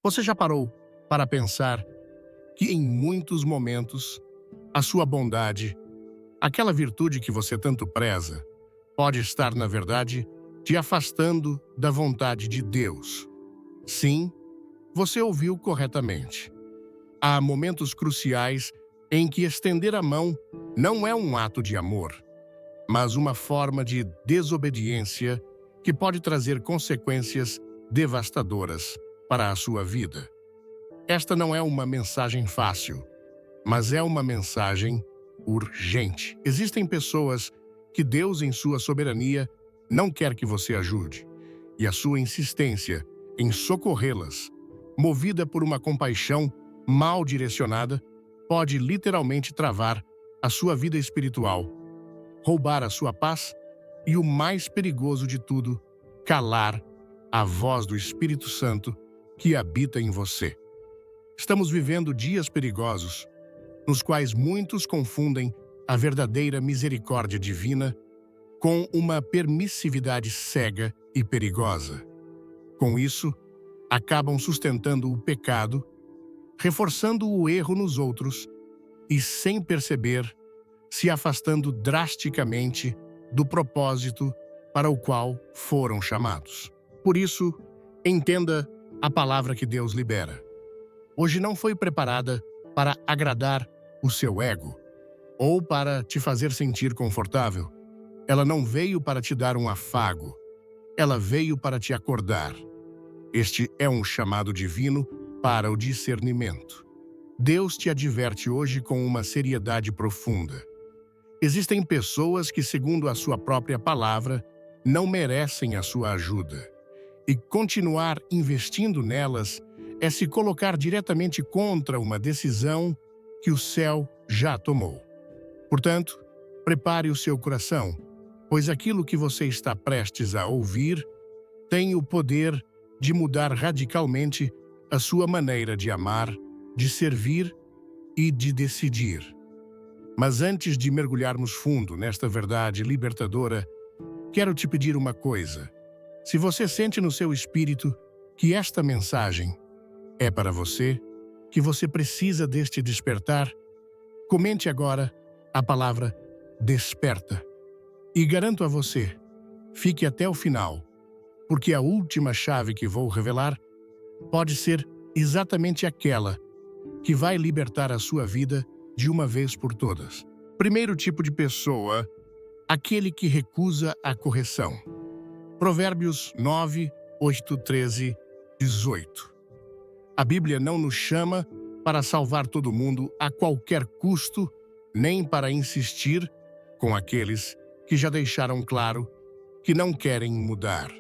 Você já parou para pensar que em muitos momentos a sua bondade, aquela virtude que você tanto preza, pode estar, na verdade, te afastando da vontade de Deus? Sim, você ouviu corretamente. Há momentos cruciais em que estender a mão não é um ato de amor, mas uma forma de desobediência que pode trazer consequências devastadoras para a sua vida. Esta não é uma mensagem fácil, mas é uma mensagem urgente. Existem pessoas que Deus, em sua soberania, não quer que você ajude, e a sua insistência em socorrê-las, movida por uma compaixão mal direcionada, pode literalmente travar a sua vida espiritual, roubar a sua paz e, o mais perigoso de tudo, calar a voz do Espírito Santo que habita em você. Estamos vivendo dias perigosos, nos quais muitos confundem a verdadeira misericórdia divina com uma permissividade cega e perigosa. Com isso, acabam sustentando o pecado, reforçando o erro nos outros e, sem perceber, se afastando drasticamente do propósito para o qual foram chamados. Por isso, entenda a palavra que Deus libera. Hoje não foi preparada para agradar o seu ego ou para te fazer sentir confortável. Ela não veio para te dar um afago. Ela veio para te acordar. Este é um chamado divino para o discernimento. Deus te adverte hoje com uma seriedade profunda. Existem pessoas que, segundo a sua própria palavra, não merecem a sua ajuda. E continuar investindo nelas é se colocar diretamente contra uma decisão que o céu já tomou. Portanto, prepare o seu coração, pois aquilo que você está prestes a ouvir tem o poder de mudar radicalmente a sua maneira de amar, de servir e de decidir. Mas antes de mergulharmos fundo nesta verdade libertadora, quero te pedir uma coisa. Se você sente no seu espírito que esta mensagem é para você, que você precisa deste despertar, comente agora a palavra desperta. E garanto a você, fique até o final, porque a última chave que vou revelar pode ser exatamente aquela que vai libertar a sua vida de uma vez por todas. Primeiro tipo de pessoa, aquele que recusa a correção. Provérbios 9, 8, 13, 18. A Bíblia não nos chama para salvar todo mundo a qualquer custo, nem para insistir com aqueles que já deixaram claro que não querem mudar.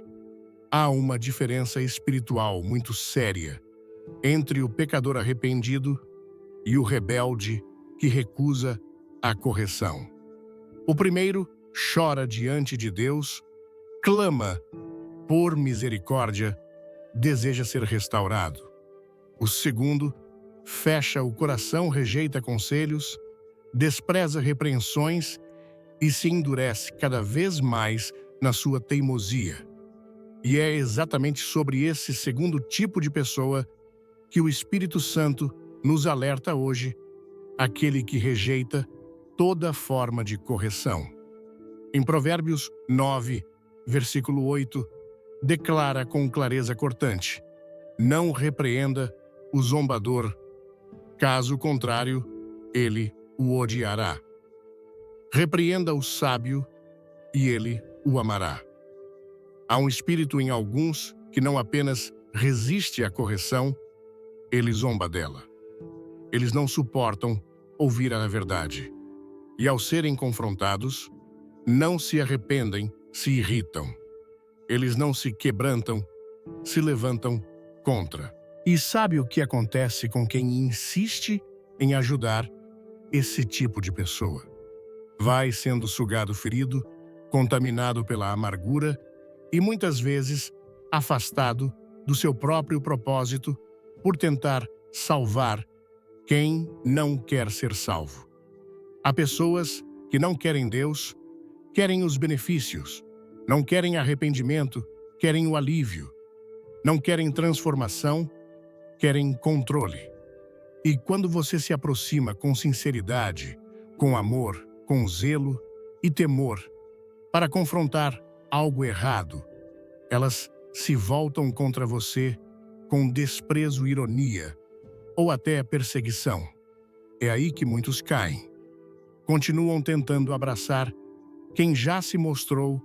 Há uma diferença espiritual muito séria entre o pecador arrependido e o rebelde que recusa a correção. O primeiro chora diante de Deus, clama por misericórdia, deseja ser restaurado. O segundo fecha o coração, rejeita conselhos, despreza repreensões e se endurece cada vez mais na sua teimosia. E é exatamente sobre esse segundo tipo de pessoa que o Espírito Santo nos alerta hoje, aquele que rejeita toda forma de correção. Em Provérbios 9, versículo 8, declara com clareza cortante: não repreenda o zombador, caso contrário, ele o odiará. Repreenda o sábio e ele o amará. Há um espírito em alguns que não apenas resiste à correção, ele zomba dela. Eles não suportam ouvir a verdade. E ao serem confrontados, não se arrependem, se irritam. Eles não se quebrantam, se levantam contra. E sabe o que acontece com quem insiste em ajudar esse tipo de pessoa? Vai sendo sugado ferido, contaminado pela amargura e muitas vezes afastado do seu próprio propósito por tentar salvar quem não quer ser salvo. Há pessoas que não querem Deus, querem os benefícios, não querem arrependimento, querem o alívio, não querem transformação, querem controle. E quando você se aproxima com sinceridade, com amor, com zelo e temor, para confrontar algo errado, elas se voltam contra você com desprezo e ironia, ou até perseguição. É aí que muitos caem. Continuam tentando abraçar quem já se mostrou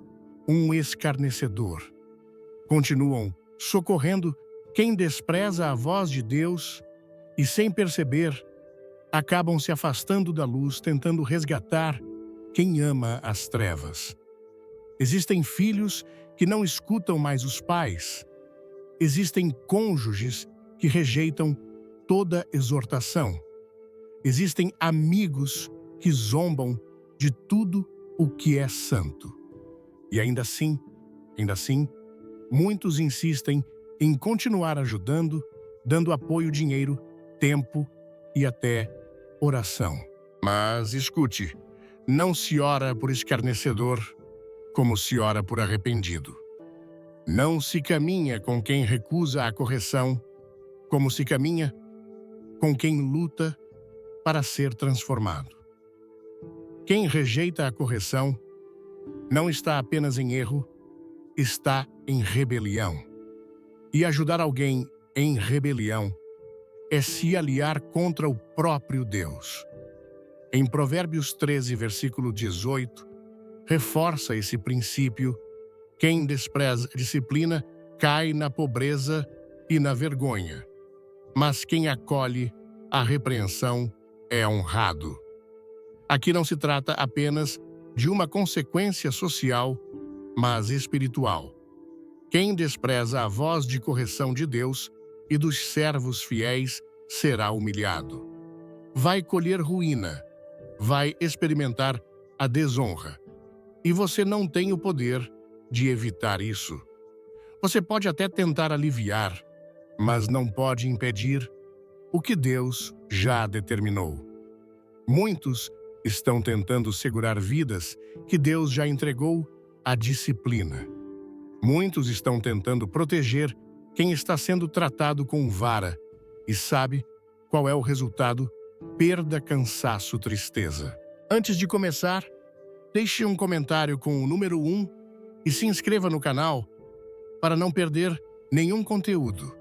um escarnecedor. Continuam socorrendo quem despreza a voz de Deus e, sem perceber, acabam se afastando da luz, tentando resgatar quem ama as trevas. Existem filhos que não escutam mais os pais. Existem cônjuges que rejeitam toda exortação. Existem amigos que zombam de tudo o que é santo. E ainda assim, muitos insistem em continuar ajudando, dando apoio, dinheiro, tempo e até oração. Mas escute, não se ora por escarnecedor como se ora por arrependido. Não se caminha com quem recusa a correção como se caminha com quem luta para ser transformado. Quem rejeita a correção não está apenas em erro, está em rebelião. E ajudar alguém em rebelião é se aliar contra o próprio Deus. Em Provérbios 13, versículo 18, reforça esse princípio: quem despreza a disciplina cai na pobreza e na vergonha, mas quem acolhe a repreensão é honrado. Aqui não se trata apenas de uma consequência social, mas espiritual. Quem despreza a voz de correção de Deus e dos servos fiéis será humilhado. Vai colher ruína, vai experimentar a desonra. E você não tem o poder de evitar isso. Você pode até tentar aliviar, mas não pode impedir o que Deus já determinou. Muitos estão tentando segurar vidas que Deus já entregou à disciplina. Muitos estão tentando proteger quem está sendo tratado com vara. E sabe qual é o resultado? Perda, cansaço, tristeza. Antes de começar, deixe um comentário com o número 1 e se inscreva no canal para não perder nenhum conteúdo.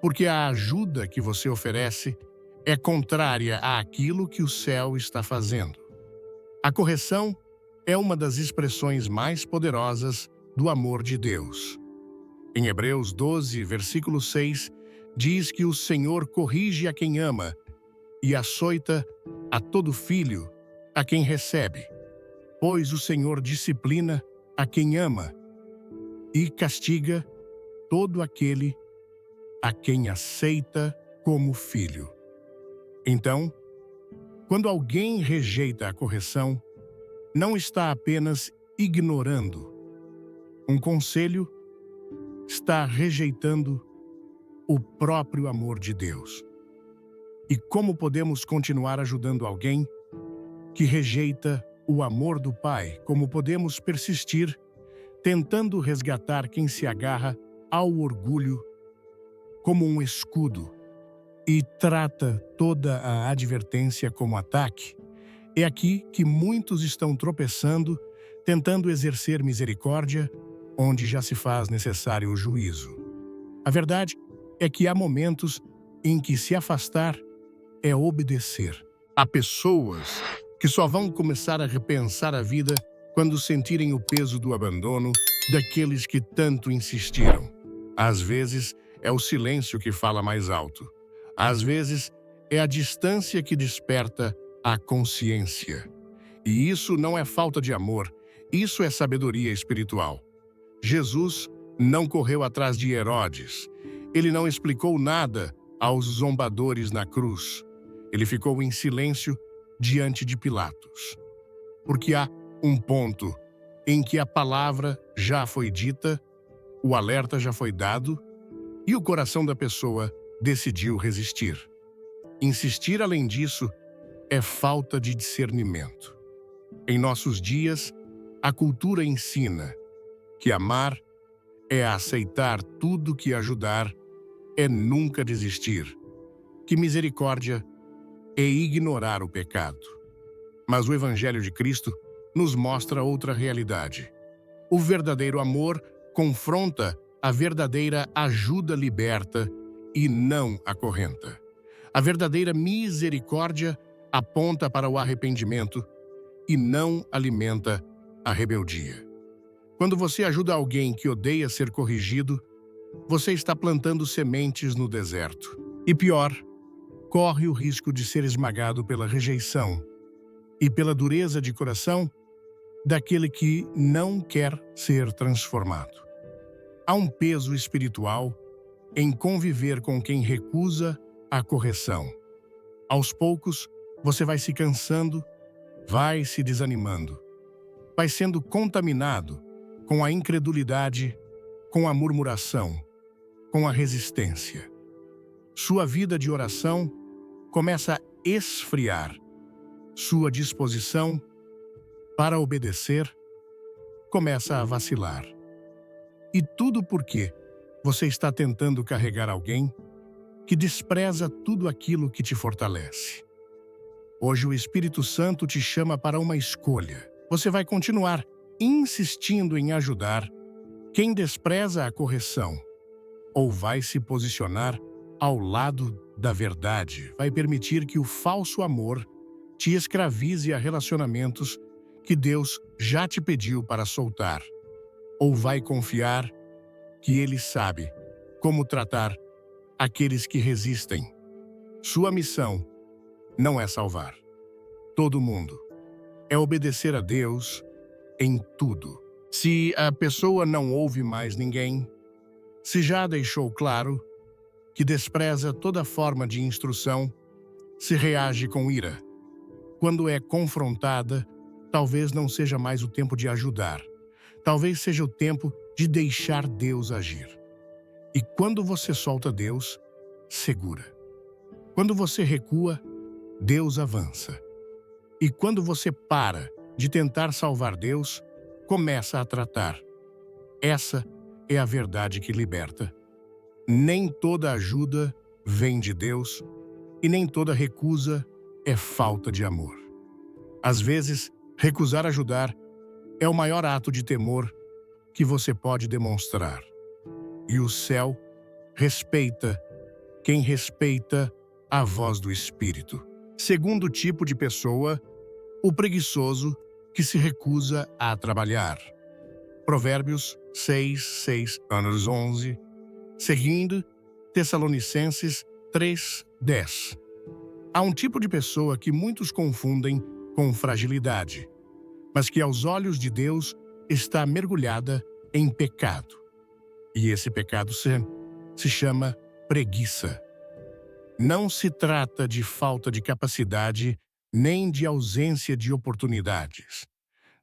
Porque a ajuda que você oferece é contrária àquilo que o céu está fazendo. A correção é uma das expressões mais poderosas do amor de Deus. Em Hebreus 12, versículo 6, diz que o Senhor corrige a quem ama e açoita a todo filho a quem recebe. Pois o Senhor disciplina a quem ama e castiga todo aquele a quem aceita como filho. Então, quando alguém rejeita a correção, não está apenas ignorando um conselho, está rejeitando o próprio amor de Deus. E como podemos continuar ajudando alguém que rejeita o amor do Pai? Como podemos persistir tentando resgatar quem se agarra ao orgulho como um escudo e trata toda a advertência como ataque? É aqui que muitos estão tropeçando, tentando exercer misericórdia, onde já se faz necessário o juízo. A verdade é que há momentos em que se afastar é obedecer. Há pessoas que só vão começar a repensar a vida quando sentirem o peso do abandono daqueles que tanto insistiram. Às vezes, é o silêncio que fala mais alto. Às vezes, é a distância que desperta a consciência. E isso não é falta de amor, isso é sabedoria espiritual. Jesus não correu atrás de Herodes. Ele não explicou nada aos zombadores na cruz. Ele ficou em silêncio diante de Pilatos. Porque há um ponto em que a palavra já foi dita, o alerta já foi dado e o coração da pessoa decidiu resistir. Insistir além disso é falta de discernimento. Em nossos dias, a cultura ensina que amar é aceitar tudo que ajudar é nunca desistir. Que misericórdia é ignorar o pecado. Mas o Evangelho de Cristo nos mostra outra realidade. O verdadeiro amor confronta, a verdadeira ajuda liberta e não acorrenta. A verdadeira misericórdia aponta para o arrependimento e não alimenta a rebeldia. Quando você ajuda alguém que odeia ser corrigido, você está plantando sementes no deserto. E pior, corre o risco de ser esmagado pela rejeição e pela dureza de coração daquele que não quer ser transformado. Há um peso espiritual em conviver com quem recusa a correção. Aos poucos, você vai se cansando, vai se desanimando, vai sendo contaminado com a incredulidade, com a murmuração, com a resistência. Sua vida de oração começa a esfriar. Sua disposição para obedecer começa a vacilar. E tudo porque você está tentando carregar alguém que despreza tudo aquilo que te fortalece. Hoje o Espírito Santo te chama para uma escolha. Você vai continuar insistindo em ajudar quem despreza a correção, ou vai se posicionar ao lado da verdade, vai permitir que o falso amor te escravize a relacionamentos que Deus já te pediu para soltar, ou vai confiar que Ele sabe como tratar aqueles que resistem. Sua missão não é salvar todo mundo, é obedecer a Deus em tudo. Se a pessoa não ouve mais ninguém, se já deixou claro que despreza toda forma de instrução, se reage com ira. Quando é confrontada, talvez não seja mais o tempo de ajudar. Talvez seja o tempo de deixar Deus agir. E quando você solta Deus, segura. Quando você recua, Deus avança. E quando você para de tentar salvar Deus, começa a tratar. Essa é a verdade que liberta. Nem toda ajuda vem de Deus e nem toda recusa é falta de amor. Às vezes, recusar ajudar é o maior ato de temor que você pode demonstrar. E o céu respeita quem respeita a voz do Espírito. Segundo tipo de pessoa, o preguiçoso que se recusa a trabalhar. Provérbios 6:11, seguindo Tessalonicenses 3:10. Há um tipo de pessoa que muitos confundem com fragilidade, mas que aos olhos de Deus está mergulhada em pecado. E esse pecado se chama preguiça. Não se trata de falta de capacidade nem de ausência de oportunidades.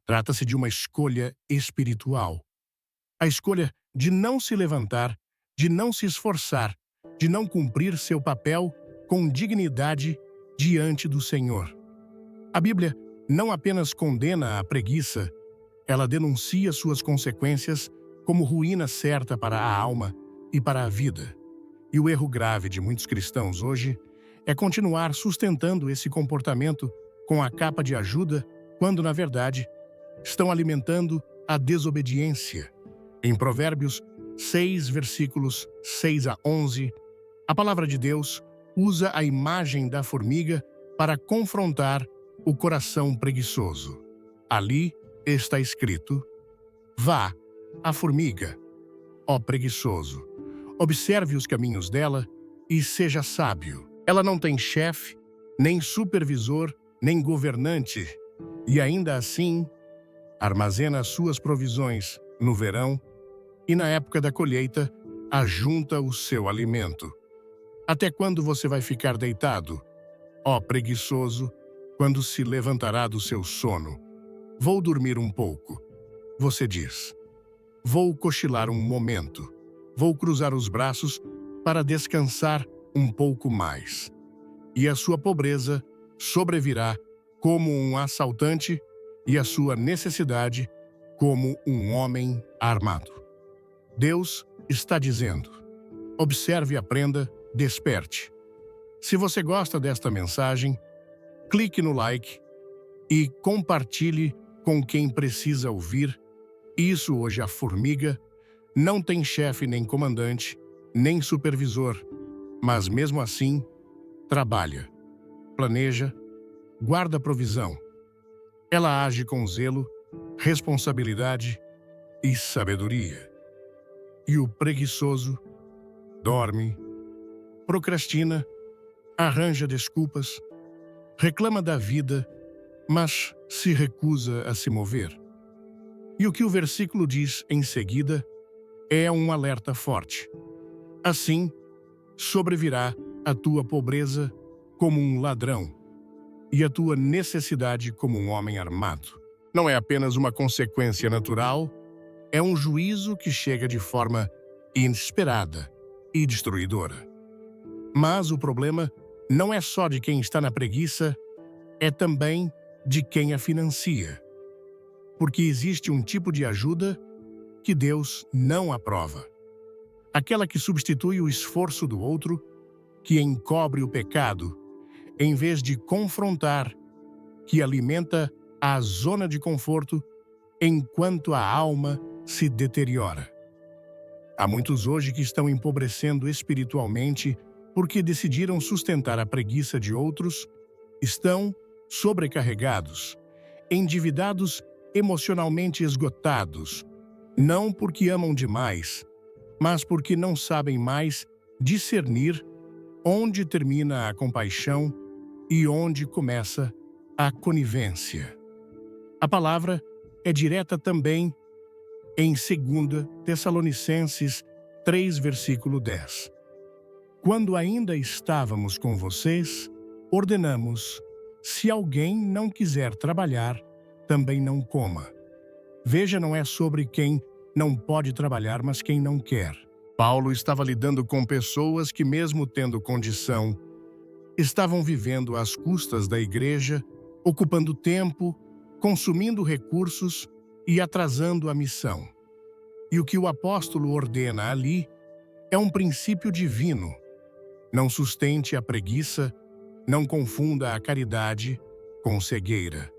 Trata-se de uma escolha espiritual. A escolha de não se levantar, de não se esforçar, de não cumprir seu papel com dignidade diante do Senhor. A Bíblia não apenas condena a preguiça, ela denuncia suas consequências como ruína certa para a alma e para a vida. E o erro grave de muitos cristãos hoje é continuar sustentando esse comportamento com a capa de ajuda, quando, na verdade, estão alimentando a desobediência. Em Provérbios 6, versículos 6-11, a palavra de Deus usa a imagem da formiga para confrontar o coração preguiçoso. Ali está escrito: vá, a formiga, ó preguiçoso, observe os caminhos dela e seja sábio. Ela não tem chefe, nem supervisor, nem governante, e ainda assim armazena suas provisões no verão e na época da colheita ajunta o seu alimento. Até quando você vai ficar deitado, ó preguiçoso, quando se levantará do seu sono? Vou dormir um pouco. Você diz: vou cochilar um momento. Vou cruzar os braços para descansar um pouco mais. E a sua pobreza sobrevirá como um assaltante e a sua necessidade como um homem armado. Deus está dizendo: Observe, aprenda, desperte. Se você gosta desta mensagem, clique no like e compartilhe com quem precisa ouvir. Isso hoje a formiga não tem chefe nem comandante, nem supervisor, mas mesmo assim, trabalha, planeja, guarda provisão. Ela age com zelo, responsabilidade e sabedoria. E o preguiçoso dorme, procrastina, arranja desculpas, reclama da vida, mas se recusa a se mover. E o que o versículo diz em seguida é um alerta forte. Assim, sobrevirá a tua pobreza como um ladrão e a tua necessidade como um homem armado. Não é apenas uma consequência natural, é um juízo que chega de forma inesperada e destruidora. Mas o problema não é só de quem está na preguiça, é também de quem a financia. Porque existe um tipo de ajuda que Deus não aprova. Aquela que substitui o esforço do outro, que encobre o pecado, em vez de confrontar, que alimenta a zona de conforto enquanto a alma se deteriora. Há muitos hoje que estão empobrecendo espiritualmente porque decidiram sustentar a preguiça de outros, estão sobrecarregados, endividados, emocionalmente esgotados, não porque amam demais, mas porque não sabem mais discernir onde termina a compaixão e onde começa a conivência. A palavra é direta também em 2 Tessalonicenses 3, versículo 10. Quando ainda estávamos com vocês, ordenamos: se alguém não quiser trabalhar, também não coma. Veja, não é sobre quem não pode trabalhar, mas quem não quer. Paulo estava lidando com pessoas que, mesmo tendo condição, estavam vivendo às custas da igreja, ocupando tempo, consumindo recursos e atrasando a missão. E o que o apóstolo ordena ali é um princípio divino. Não sustente a preguiça, não confunda a caridade com cegueira.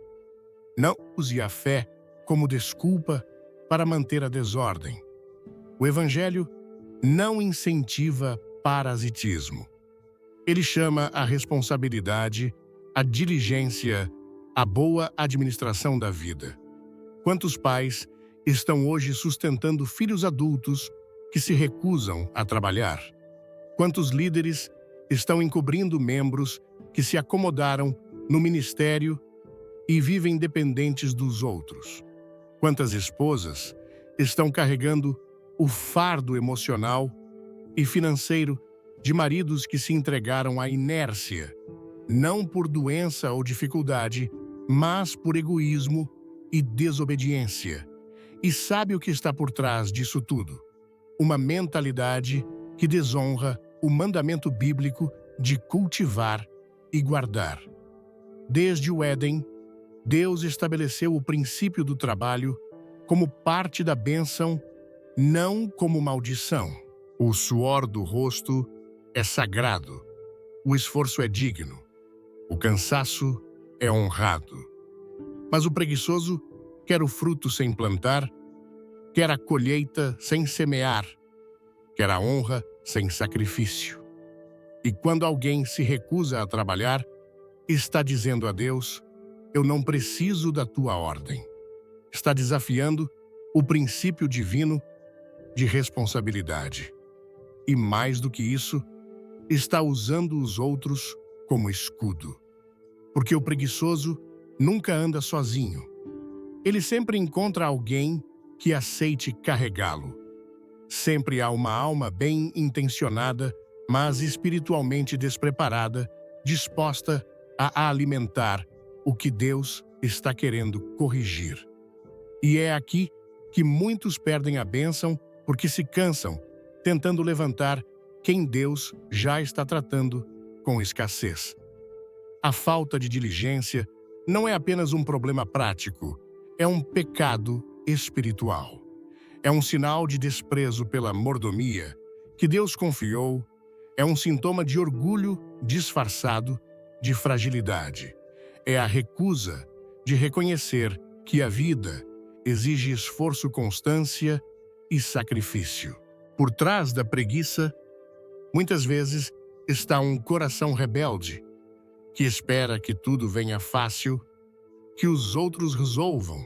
Não use a fé como desculpa para manter a desordem. O Evangelho não incentiva parasitismo. Ele chama a responsabilidade, a diligência, a boa administração da vida. Quantos pais estão hoje sustentando filhos adultos que se recusam a trabalhar? Quantos líderes estão encobrindo membros que se acomodaram no ministério e vivem dependentes dos outros? Quantas esposas estão carregando o fardo emocional e financeiro de maridos que se entregaram à inércia, não por doença ou dificuldade, mas por egoísmo e desobediência? E sabe o que está por trás disso tudo? Uma mentalidade que desonra o mandamento bíblico de cultivar e guardar. Desde o Éden, Deus estabeleceu o princípio do trabalho como parte da bênção, não como maldição. O suor do rosto é sagrado, o esforço é digno, o cansaço é honrado. Mas o preguiçoso quer o fruto sem plantar, quer a colheita sem semear, quer a honra sem sacrifício. E quando alguém se recusa a trabalhar, está dizendo a Deus: eu não preciso da tua ordem. Está desafiando o princípio divino de responsabilidade. E mais do que isso, está usando os outros como escudo. Porque o preguiçoso nunca anda sozinho. Ele sempre encontra alguém que aceite carregá-lo. Sempre há uma alma bem intencionada, mas espiritualmente despreparada, disposta a alimentar o que Deus está querendo corrigir. E é aqui que muitos perdem a bênção porque se cansam tentando levantar quem Deus já está tratando com escassez. A falta de diligência não é apenas um problema prático, é um pecado espiritual. É um sinal de desprezo pela mordomia que Deus confiou é um sintoma de orgulho disfarçado de fragilidade. É a recusa de reconhecer que a vida exige esforço, constância e sacrifício. Por trás da preguiça, muitas vezes, está um coração rebelde que espera que tudo venha fácil, que os outros resolvam,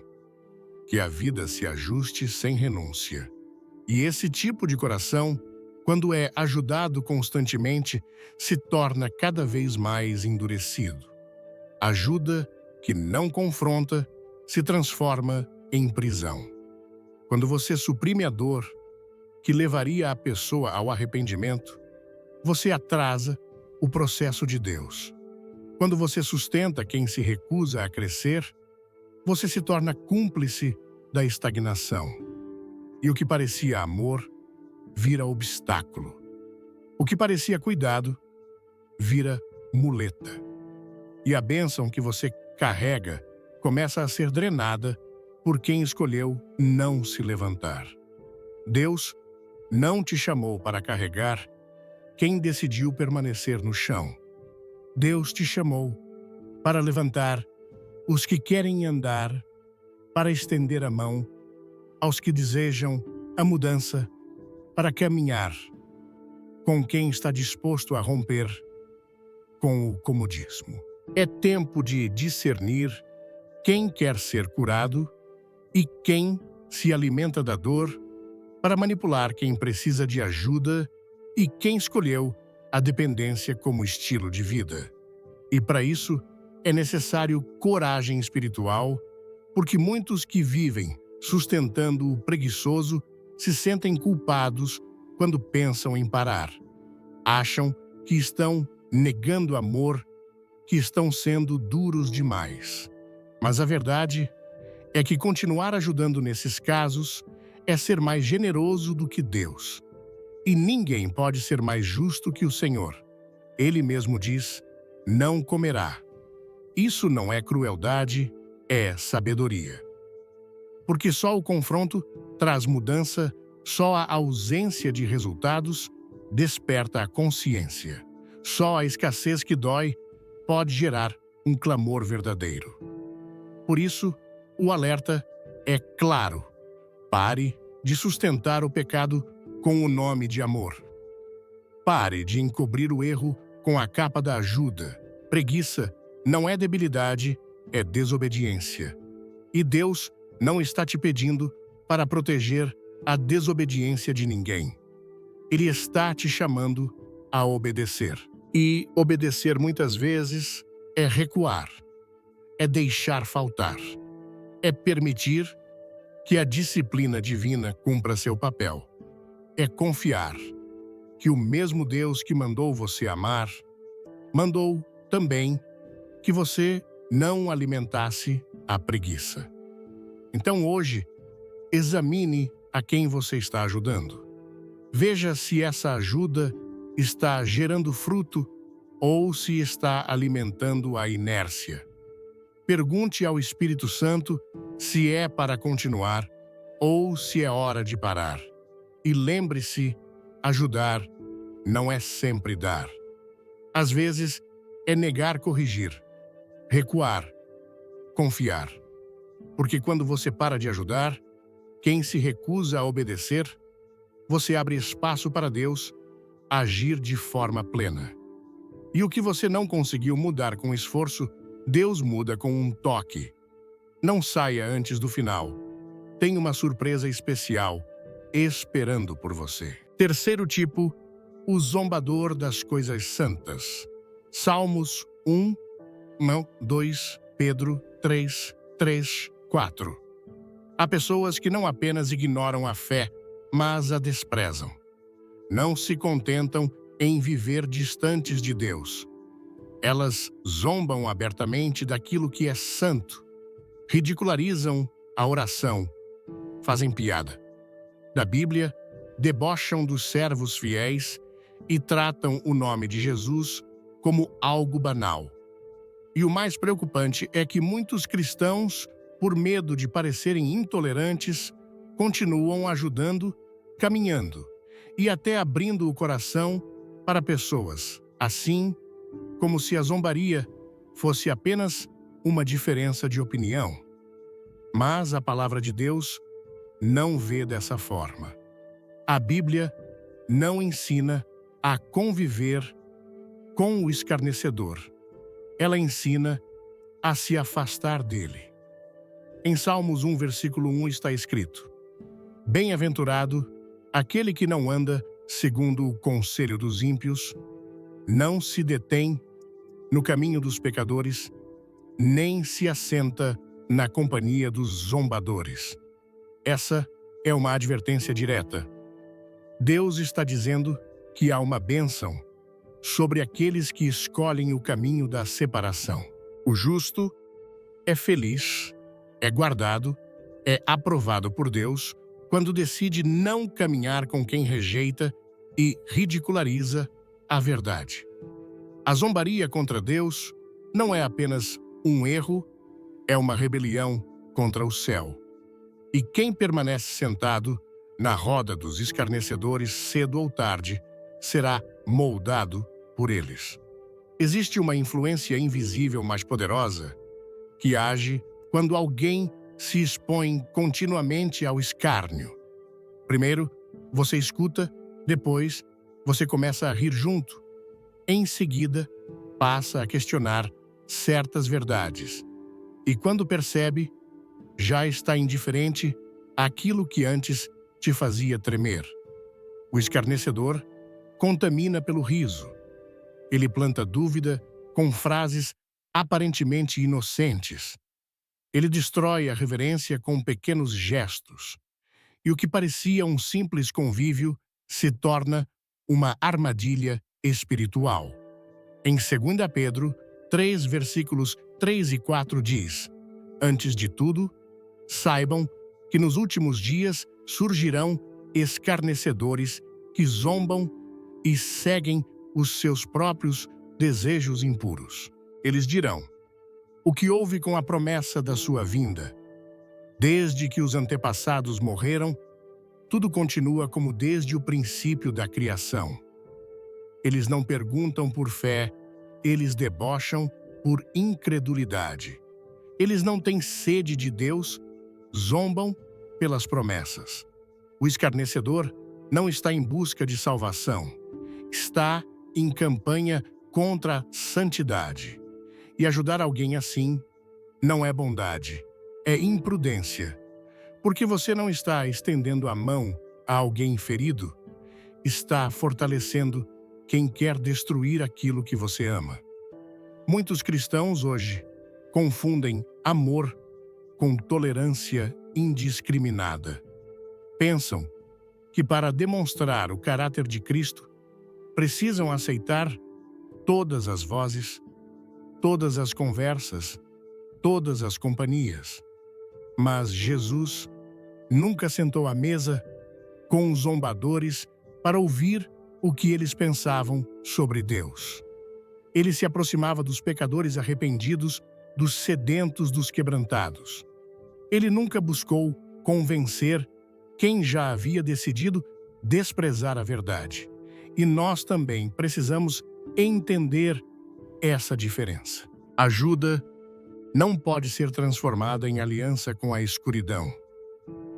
que a vida se ajuste sem renúncia. E esse tipo de coração, quando é ajudado constantemente, se torna cada vez mais endurecido. Ajuda que não confronta se transforma em prisão. Quando você suprime a dor que levaria a pessoa ao arrependimento, você atrasa o processo de Deus. Quando você sustenta quem se recusa a crescer, você se torna cúmplice da estagnação. E o que parecia amor vira obstáculo. O que parecia cuidado vira muleta. E a bênção que você carrega começa a ser drenada por quem escolheu não se levantar. Deus não te chamou para carregar quem decidiu permanecer no chão. Deus te chamou para levantar os que querem andar, para estender a mão aos que desejam a mudança, para caminhar com quem está disposto a romper com o comodismo. É tempo de discernir quem quer ser curado e quem se alimenta da dor, para manipular quem precisa de ajuda e quem escolheu a dependência como estilo de vida. E para isso é necessário coragem espiritual, porque muitos que vivem sustentando o preguiçoso se sentem culpados quando pensam em parar. Acham que estão negando amor, que estão sendo duros demais. Mas a verdade é que continuar ajudando nesses casos é ser mais generoso do que Deus. E ninguém pode ser mais justo que o Senhor. Ele mesmo diz: não comerá. Isso não é crueldade, é sabedoria. Porque só o confronto traz mudança, só a ausência de resultados desperta a consciência. Só a escassez que dói pode gerar um clamor verdadeiro. Por isso, o alerta é claro: pare de sustentar o pecado com o nome de amor. Pare de encobrir o erro com a capa da ajuda. Preguiça não é debilidade, é desobediência. E Deus não está te pedindo para proteger a desobediência de ninguém. Ele está te chamando a obedecer. E obedecer muitas vezes é recuar, é deixar faltar, é permitir que a disciplina divina cumpra seu papel. É confiar que o mesmo Deus que mandou você amar, mandou também que você não alimentasse a preguiça. Então hoje, examine a quem você está ajudando. Veja se essa ajuda está gerando fruto ou se está alimentando a inércia. Pergunte ao Espírito Santo se é para continuar ou se é hora de parar. E lembre-se, ajudar não é sempre dar. Às vezes, é negar corrigir, recuar, confiar. Porque quando você para de ajudar, quem se recusa a obedecer, você abre espaço para Deus agir de forma plena. E o que você não conseguiu mudar com esforço, Deus muda com um toque. Não saia antes do final. Tem uma surpresa especial esperando por você. Terceiro tipo, o zombador das coisas santas. Salmos 1, 2, Pedro 3, 3, 4. Há pessoas que não apenas ignoram a fé, mas a desprezam. Não se contentam em viver distantes de Deus. Elas zombam abertamente daquilo que é santo, ridicularizam a oração, fazem piada da Bíblia, debocham dos servos fiéis e tratam o nome de Jesus como algo banal. E o mais preocupante é que muitos cristãos, por medo de parecerem intolerantes, continuam ajudando, caminhando e até abrindo o coração para pessoas, assim como se a zombaria fosse apenas uma diferença de opinião. Mas a palavra de Deus não vê dessa forma. A Bíblia não ensina a conviver com o escarnecedor. Ela ensina a se afastar dele. Em Salmos 1, versículo 1 está escrito: Bem-aventurado aquele que não anda segundo o conselho dos ímpios, não se detém no caminho dos pecadores, nem se assenta na companhia dos zombadores. Essa é uma advertência direta. Deus está dizendo que há uma bênção sobre aqueles que escolhem o caminho da separação. O justo é feliz, é guardado, é aprovado por Deus quando decide não caminhar com quem rejeita e ridiculariza a verdade. A zombaria contra Deus não é apenas um erro, é uma rebelião contra o céu. E quem permanece sentado na roda dos escarnecedores cedo ou tarde será moldado por eles. Existe uma influência invisível mais poderosa que age quando alguém se expõe continuamente ao escárnio. Primeiro, você escuta, depois, você começa a rir junto. Em seguida, passa a questionar certas verdades. E quando percebe, já está indiferente àquilo que antes te fazia tremer. O escarnecedor contamina pelo riso. Ele planta dúvida com frases aparentemente inocentes. Ele destrói a reverência com pequenos gestos. E o que parecia um simples convívio se torna uma armadilha espiritual. Em 2 Pedro 3, versículos 3 e 4 diz: Antes de tudo, saibam que nos últimos dias surgirão escarnecedores que zombam e seguem os seus próprios desejos impuros. Eles dirão: o que houve com a promessa da sua vinda? Desde que os antepassados morreram, tudo continua como desde o princípio da criação. Eles não perguntam por fé, eles debocham por incredulidade. Eles não têm sede de Deus, zombam pelas promessas. O escarnecedor não está em busca de salvação, está em campanha contra a santidade. E ajudar alguém assim não é bondade, é imprudência. Porque você não está estendendo a mão a alguém ferido, está fortalecendo quem quer destruir aquilo que você ama. Muitos cristãos hoje confundem amor com tolerância indiscriminada. Pensam que para demonstrar o caráter de Cristo, precisam aceitar todas as vozes, todas as conversas, todas as companhias. Mas Jesus nunca sentou à mesa com os zombadores para ouvir o que eles pensavam sobre Deus. Ele se aproximava dos pecadores arrependidos, dos sedentos, dos quebrantados. Ele nunca buscou convencer quem já havia decidido desprezar a verdade. E nós também precisamos entender essa diferença. Ajuda não pode ser transformada em aliança com a escuridão.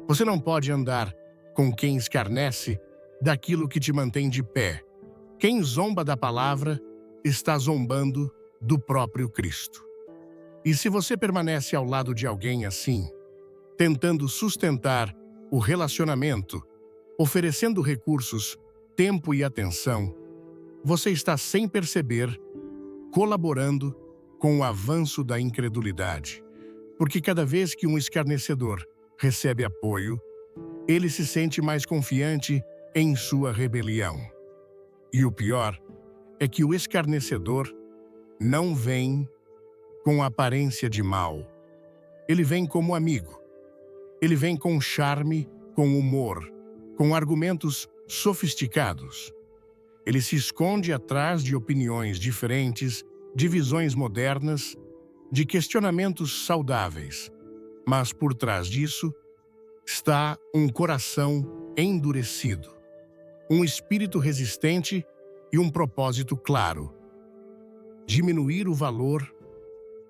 Você não pode andar com quem escarnece daquilo que te mantém de pé. Quem zomba da palavra está zombando do próprio Cristo. E se você permanece ao lado de alguém assim, tentando sustentar o relacionamento, oferecendo recursos, tempo e atenção, você está, sem perceber, colaborando com o avanço da incredulidade. Porque cada vez que um escarnecedor recebe apoio, ele se sente mais confiante em sua rebelião. E o pior é que o escarnecedor não vem com aparência de mal. Ele vem como amigo. Ele vem com charme, com humor, com argumentos sofisticados. Ele se esconde atrás de opiniões diferentes, de visões modernas, de questionamentos saudáveis. Mas por trás disso está um coração endurecido. um espírito resistente e um propósito claro: diminuir o valor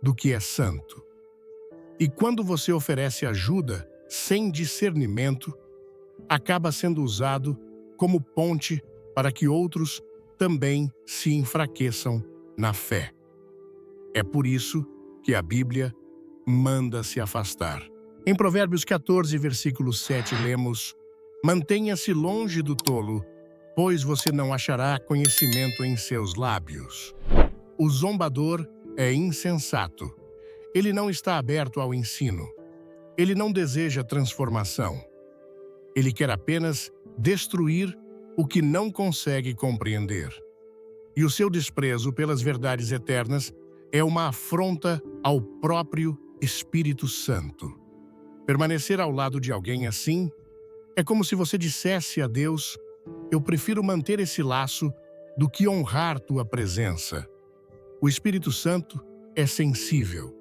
do que é santo. E quando você oferece ajuda sem discernimento, acaba sendo usado como ponte para que outros também se enfraqueçam na fé. É por isso que a Bíblia manda se afastar. Em Provérbios 14, versículo 7, lemos: mantenha-se longe do tolo, pois você não achará conhecimento em seus lábios. O zombador é insensato. Ele não está aberto ao ensino. Ele não deseja transformação. Ele quer apenas destruir o que não consegue compreender. E o seu desprezo pelas verdades eternas é uma afronta ao próprio Espírito Santo. Permanecer ao lado de alguém assim é como se você dissesse a Deus: eu prefiro manter esse laço do que honrar tua presença. O Espírito Santo é sensível.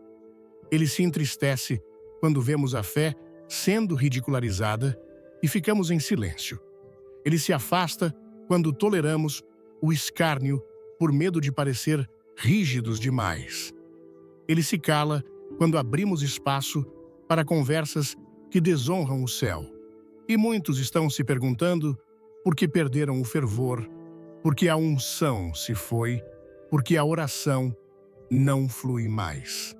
Ele se entristece quando vemos a fé sendo ridicularizada e ficamos em silêncio. Ele se afasta quando toleramos o escárnio por medo de parecer rígidos demais. Ele se cala quando abrimos espaço para conversas que desonram o céu. E muitos estão se perguntando por que perderam o fervor, porque a unção se foi, porque a oração não flui mais.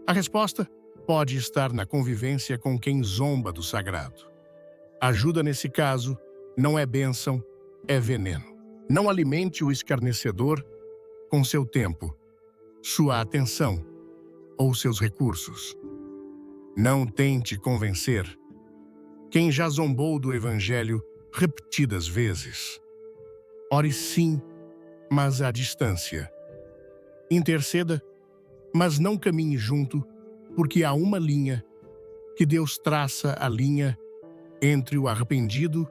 A resposta pode estar na convivência com quem zomba do sagrado. Ajuda nesse caso não é bênção, é veneno. Não alimente o escarnecedor com seu tempo, sua atenção ou seus recursos. Não tente convencer quem já zombou do Evangelho repetidas vezes. Ore sim, mas à distância. Interceda, mas não caminhe junto, porque há uma linha que Deus traça, a linha entre o arrependido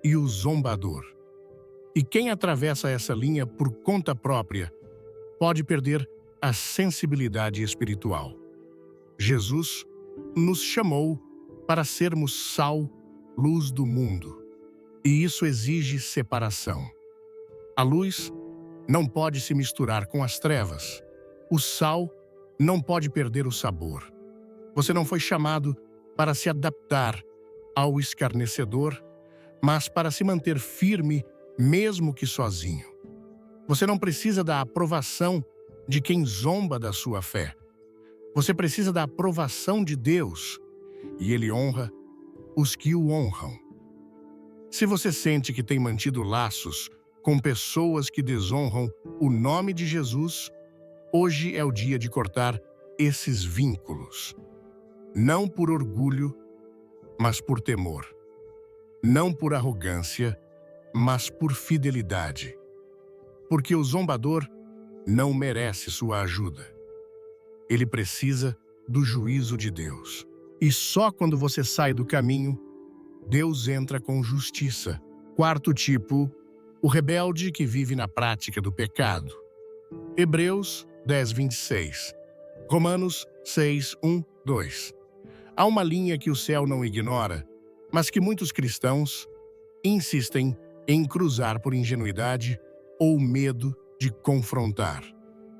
e o zombador. E quem atravessa essa linha por conta própria pode perder a sensibilidade espiritual. Jesus nos chamou para sermos sal, luz do mundo. E isso exige separação. A luz não pode se misturar com as trevas. O sal não pode perder o sabor. Você não foi chamado para se adaptar ao escarnecedor, mas para se manter firme, mesmo que sozinho. Você não precisa da aprovação de quem zomba da sua fé. Você precisa da aprovação de Deus, e Ele honra os que o honram. Se você sente que tem mantido laços com pessoas que desonram o nome de Jesus, hoje é o dia de cortar esses vínculos. Não por orgulho, mas por temor. Não por arrogância, mas por fidelidade. Porque o zombador não merece sua ajuda. Ele precisa do juízo de Deus. E só quando você sai do caminho, Deus entra com justiça. Quarto tipo, o rebelde que vive na prática do pecado. Hebreus 10, 26. Romanos 6, 1, 2. Há uma linha que o céu não ignora, mas que muitos cristãos insistem em cruzar por ingenuidade ou medo de confrontar.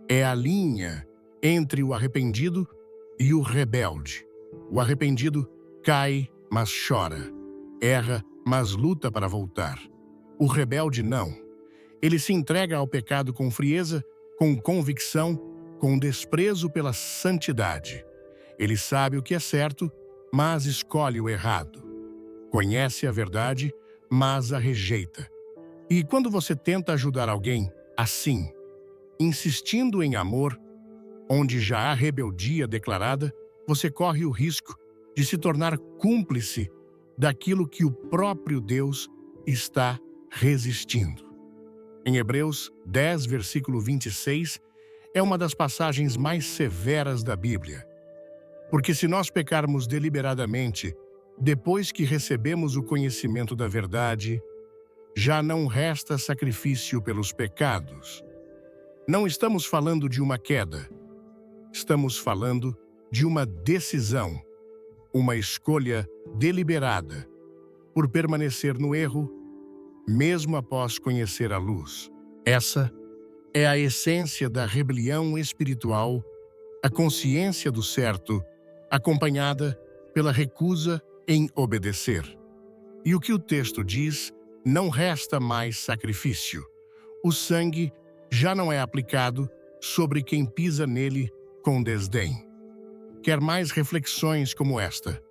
É a linha entre o arrependido e o rebelde. O arrependido cai, mas chora. Erra, mas luta para voltar. O rebelde não. Ele se entrega ao pecado com frieza, com convicção, com desprezo pela santidade. Ele sabe o que é certo, mas escolhe o errado. Conhece a verdade, mas a rejeita. E quando você tenta ajudar alguém assim, insistindo em amor, onde já há rebeldia declarada, você corre o risco de se tornar cúmplice daquilo que o próprio Deus está resistindo. Em Hebreus 10, versículo 26, é uma das passagens mais severas da Bíblia. Porque se nós pecarmos deliberadamente, depois que recebemos o conhecimento da verdade, já não resta sacrifício pelos pecados. Não estamos falando de uma queda. Estamos falando de uma decisão, uma escolha deliberada por permanecer no erro, mesmo após conhecer a luz. Essa é a essência da rebelião espiritual, a consciência do certo, acompanhada pela recusa em obedecer. E o que o texto diz, não resta mais sacrifício. O sangue já não é aplicado sobre quem pisa nele com desdém. Quer mais reflexões como esta?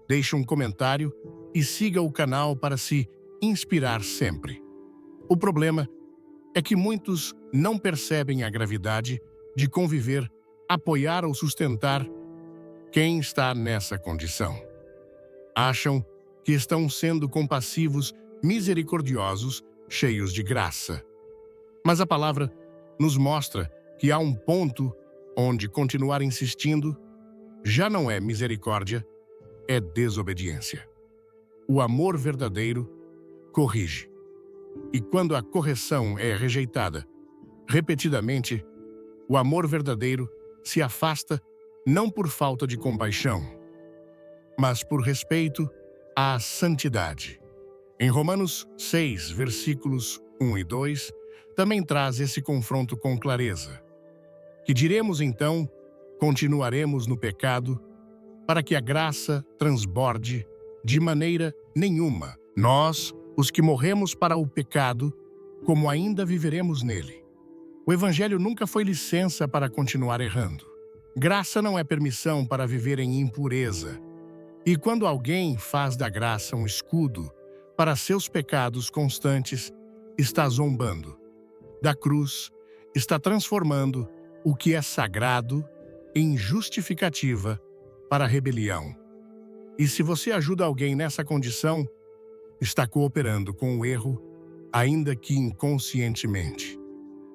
Deixe um comentário e siga o canal para se inspirar sempre. O problema é que muitos não percebem a gravidade de conviver, apoiar ou sustentar quem está nessa condição. Acham que estão sendo compassivos, misericordiosos, cheios de graça. Mas a palavra nos mostra que há um ponto onde continuar insistindo já não é misericórdia, é desobediência. O amor verdadeiro corrige. E quando a correção é rejeitada repetidamente, o amor verdadeiro se afasta não por falta de compaixão, mas por respeito à santidade. Em Romanos 6, versículos 1 e 2, também traz esse confronto com clareza. Que diremos então? Continuaremos no pecado para que a graça transborde? De maneira nenhuma. Nós, os que morremos para o pecado, como ainda viveremos nele. O Evangelho nunca foi licença para continuar errando. Graça não é permissão para viver em impureza. E quando alguém faz da graça um escudo para seus pecados constantes, está zombando. Da cruz, está transformando o que é sagrado em justificativa para a rebelião. E se você ajuda alguém nessa condição, está cooperando com o erro, ainda que inconscientemente.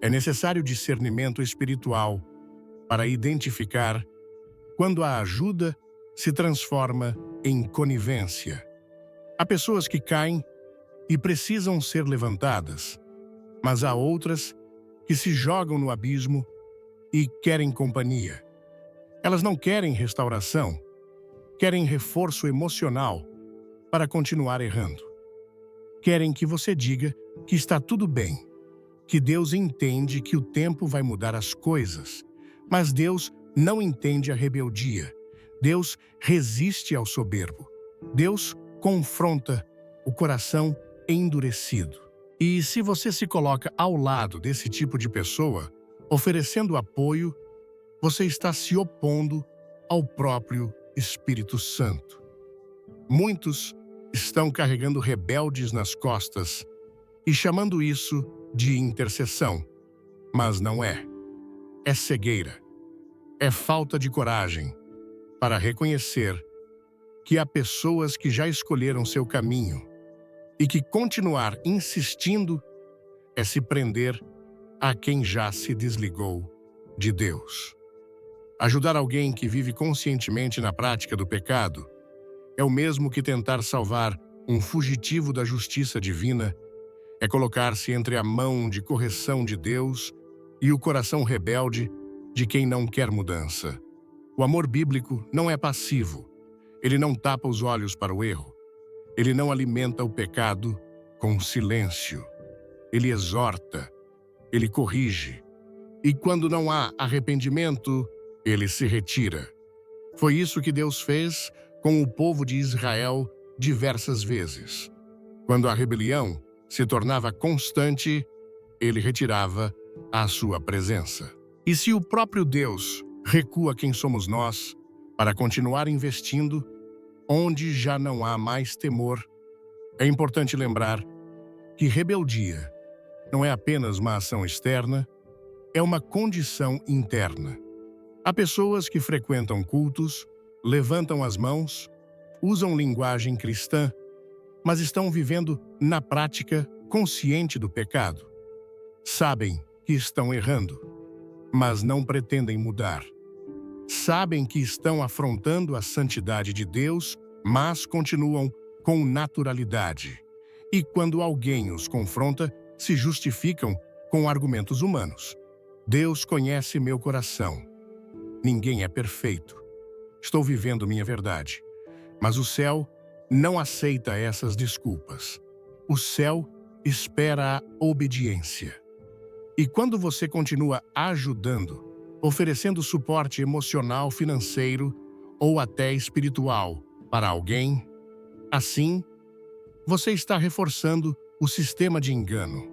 É necessário discernimento espiritual para identificar quando a ajuda se transforma em conivência. Há pessoas que caem e precisam ser levantadas, mas há outras que se jogam no abismo e querem companhia. Elas não querem restauração, querem reforço emocional para continuar errando. Querem que você diga que está tudo bem, que Deus entende que o tempo vai mudar as coisas, mas Deus não entende a rebeldia. Deus resiste ao soberbo. Deus confronta o coração endurecido. E se você se coloca ao lado desse tipo de pessoa, oferecendo apoio, você está se opondo ao próprio Espírito Santo. Muitos estão carregando rebeldes nas costas e chamando isso de intercessão, mas não é. É cegueira. É falta de coragem para reconhecer que há pessoas que já escolheram seu caminho e que continuar insistindo é se prender a quem já se desligou de Deus. Ajudar alguém que vive conscientemente na prática do pecado é o mesmo que tentar salvar um fugitivo da justiça divina, é colocar-se entre a mão de correção de Deus e o coração rebelde de quem não quer mudança. O amor bíblico não é passivo. Ele não tapa os olhos para o erro. Ele não alimenta o pecado com silêncio. Ele exorta. Ele corrige. E quando não há arrependimento, ele se retira. Foi isso que Deus fez com o povo de Israel diversas vezes. Quando a rebelião se tornava constante, ele retirava a sua presença. E se o próprio Deus recua quem somos nós para continuar investindo onde já não há mais temor, é importante lembrar que rebeldia não é apenas uma ação externa, é uma condição interna. Há pessoas que frequentam cultos, levantam as mãos, usam linguagem cristã, mas estão vivendo na prática consciente do pecado. Sabem que estão errando, mas não pretendem mudar. Sabem que estão afrontando a santidade de Deus, mas continuam com naturalidade. E quando alguém os confronta, se justificam com argumentos humanos. Deus conhece meu coração. Ninguém é perfeito. Estou vivendo minha verdade. Mas o céu não aceita essas desculpas. O céu espera a obediência. E quando você continua ajudando, oferecendo suporte emocional, financeiro ou até espiritual para alguém, assim, você está reforçando o sistema de engano.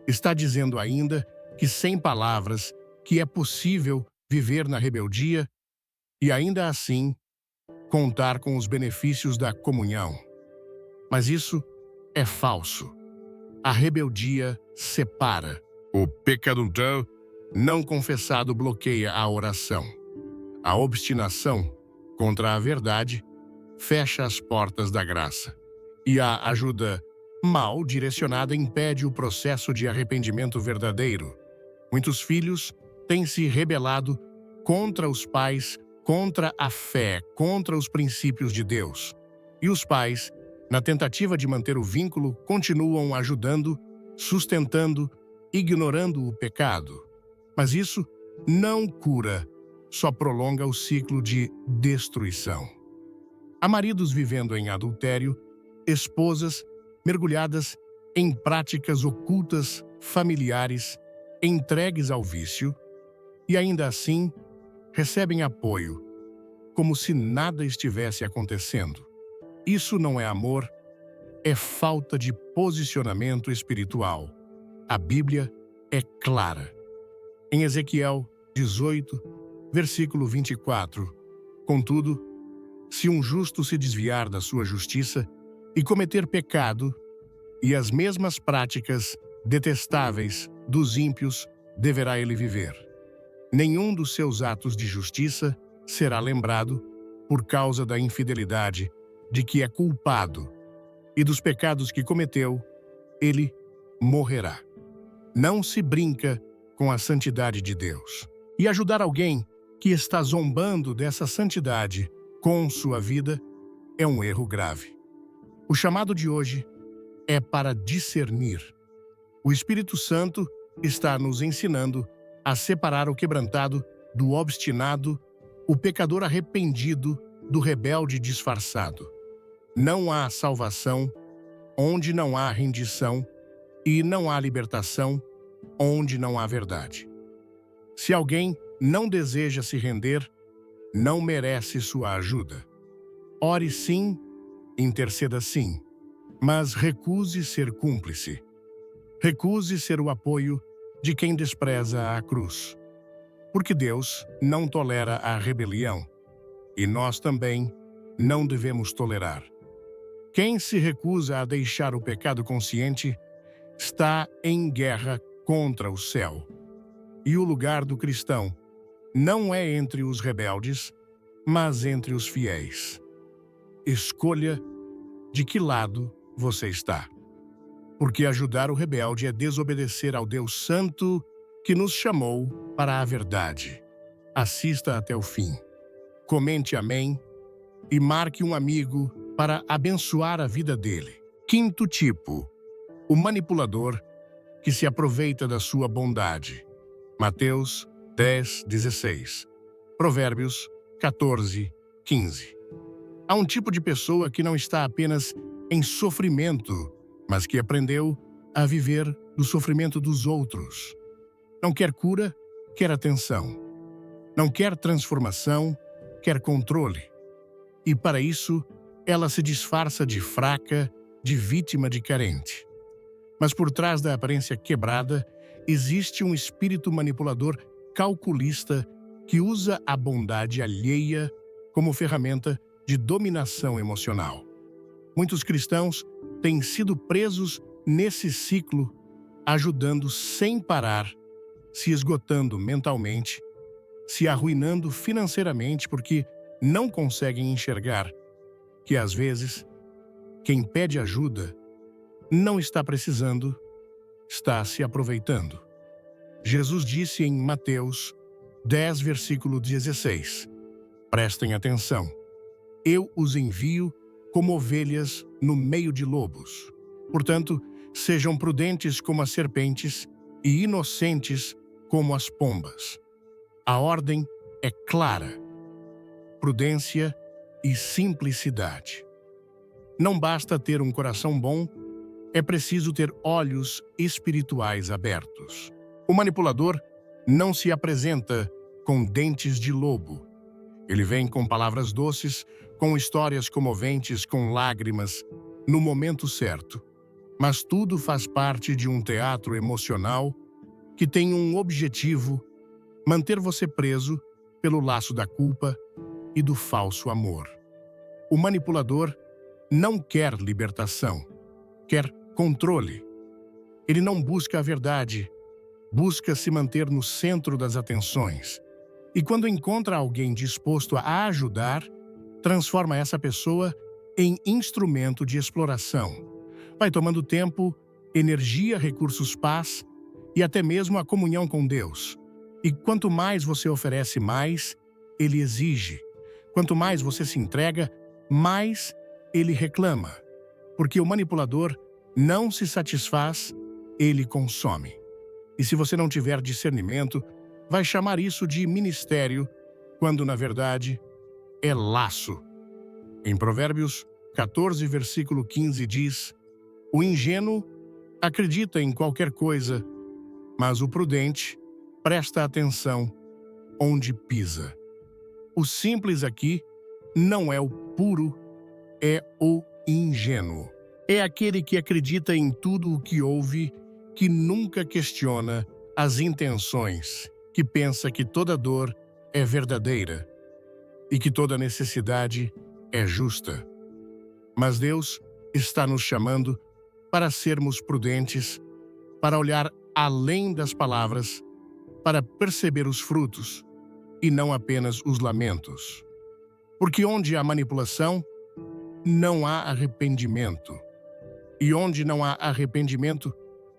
Está dizendo ainda que sem palavras, que é possível viver na rebeldia e ainda assim contar com os benefícios da comunhão. Mas isso é falso. A rebeldia separa. O pecado não confessado bloqueia a oração. A obstinação contra a verdade fecha as portas da graça. E a ajuda mal direcionada impede o processo de arrependimento verdadeiro. Muitos filhos têm se rebelado contra os pais, contra a fé, contra os princípios de Deus. E os pais, na tentativa de manter o vínculo, continuam ajudando, sustentando, ignorando o pecado. Mas isso não cura, só prolonga o ciclo de destruição. Há maridos vivendo em adultério, esposas mergulhadas em práticas ocultas, familiares, entregues ao vício, e ainda assim recebem apoio, como se nada estivesse acontecendo. Isso não é amor, é falta de posicionamento espiritual. A Bíblia é clara. Em Ezequiel 18, versículo 24, contudo, se um justo se desviar da sua justiça e cometer pecado, e as mesmas práticas detestáveis dos ímpios deverá ele viver. Nenhum dos seus atos de justiça será lembrado por causa da infidelidade de que é culpado, e dos pecados que cometeu, ele morrerá. Não se brinca com a santidade de Deus. E ajudar alguém que está zombando dessa santidade com sua vida é um erro grave. O chamado de hoje é para discernir. O Espírito Santo está nos ensinando a separar o quebrantado do obstinado, o pecador arrependido do rebelde disfarçado. Não há salvação onde não há rendição e não há libertação onde não há verdade. Se alguém não deseja se render, não merece sua ajuda. Ore sim, interceda sim, mas recuse ser cúmplice. Recuse ser o apoio de quem despreza a cruz. Porque Deus não tolera a rebelião, e nós também não devemos tolerar. Quem se recusa a deixar o pecado consciente está em guerra contra o céu. E o lugar do cristão não é entre os rebeldes, mas entre os fiéis. Escolha de que lado você está. Porque ajudar o rebelde é desobedecer ao Deus Santo que nos chamou para a verdade. Assista até o fim. Comente amém e marque um amigo para abençoar a vida dele. Quinto tipo, o manipulador que se aproveita da sua bondade. Mateus 10:16. Provérbios 14:15. Há um tipo de pessoa que não está apenas em sofrimento, mas que aprendeu a viver do sofrimento dos outros. Não quer cura, quer atenção. Não quer transformação, quer controle. E para isso, ela se disfarça de fraca, de vítima, de carente. Mas por trás da aparência quebrada, existe um espírito manipulador calculista que usa a bondade alheia como ferramenta de dominação emocional. Muitos cristãos têm sido presos nesse ciclo, ajudando sem parar, se esgotando mentalmente, se arruinando financeiramente porque não conseguem enxergar que, às vezes, quem pede ajuda não está precisando, está se aproveitando. Jesus disse em Mateus 10, versículo 16, prestem atenção, eu os envio como ovelhas no meio de lobos. Portanto, sejam prudentes como as serpentes e inocentes como as pombas. A ordem é clara: prudência e simplicidade. Não basta ter um coração bom, é preciso ter olhos espirituais abertos. O manipulador não se apresenta com dentes de lobo. Ele vem com palavras doces, com histórias comoventes, com lágrimas, no momento certo. Mas tudo faz parte de um teatro emocional que tem um objetivo: manter você preso pelo laço da culpa e do falso amor. O manipulador não quer libertação, quer controle. Ele não busca a verdade, busca se manter no centro das atenções. E quando encontra alguém disposto a ajudar, transforma essa pessoa em instrumento de exploração. Vai tomando tempo, energia, recursos, paz e até mesmo a comunhão com Deus. E quanto mais você oferece, mais ele exige. Quanto mais você se entrega, mais ele reclama. Porque o manipulador não se satisfaz, ele consome. E se você não tiver discernimento, vai chamar isso de ministério, quando na verdade é laço. Em Provérbios 14, versículo 15 diz: o ingênuo acredita em qualquer coisa, mas o prudente presta atenção onde pisa. O simples aqui não é o puro, é o ingênuo. É aquele que acredita em tudo o que ouve, que nunca questiona as intenções, que pensa que toda dor é verdadeira e que toda necessidade é justa. Mas Deus está nos chamando para sermos prudentes, para olhar além das palavras, para perceber os frutos e não apenas os lamentos. Porque onde há manipulação, não há arrependimento. E onde não há arrependimento,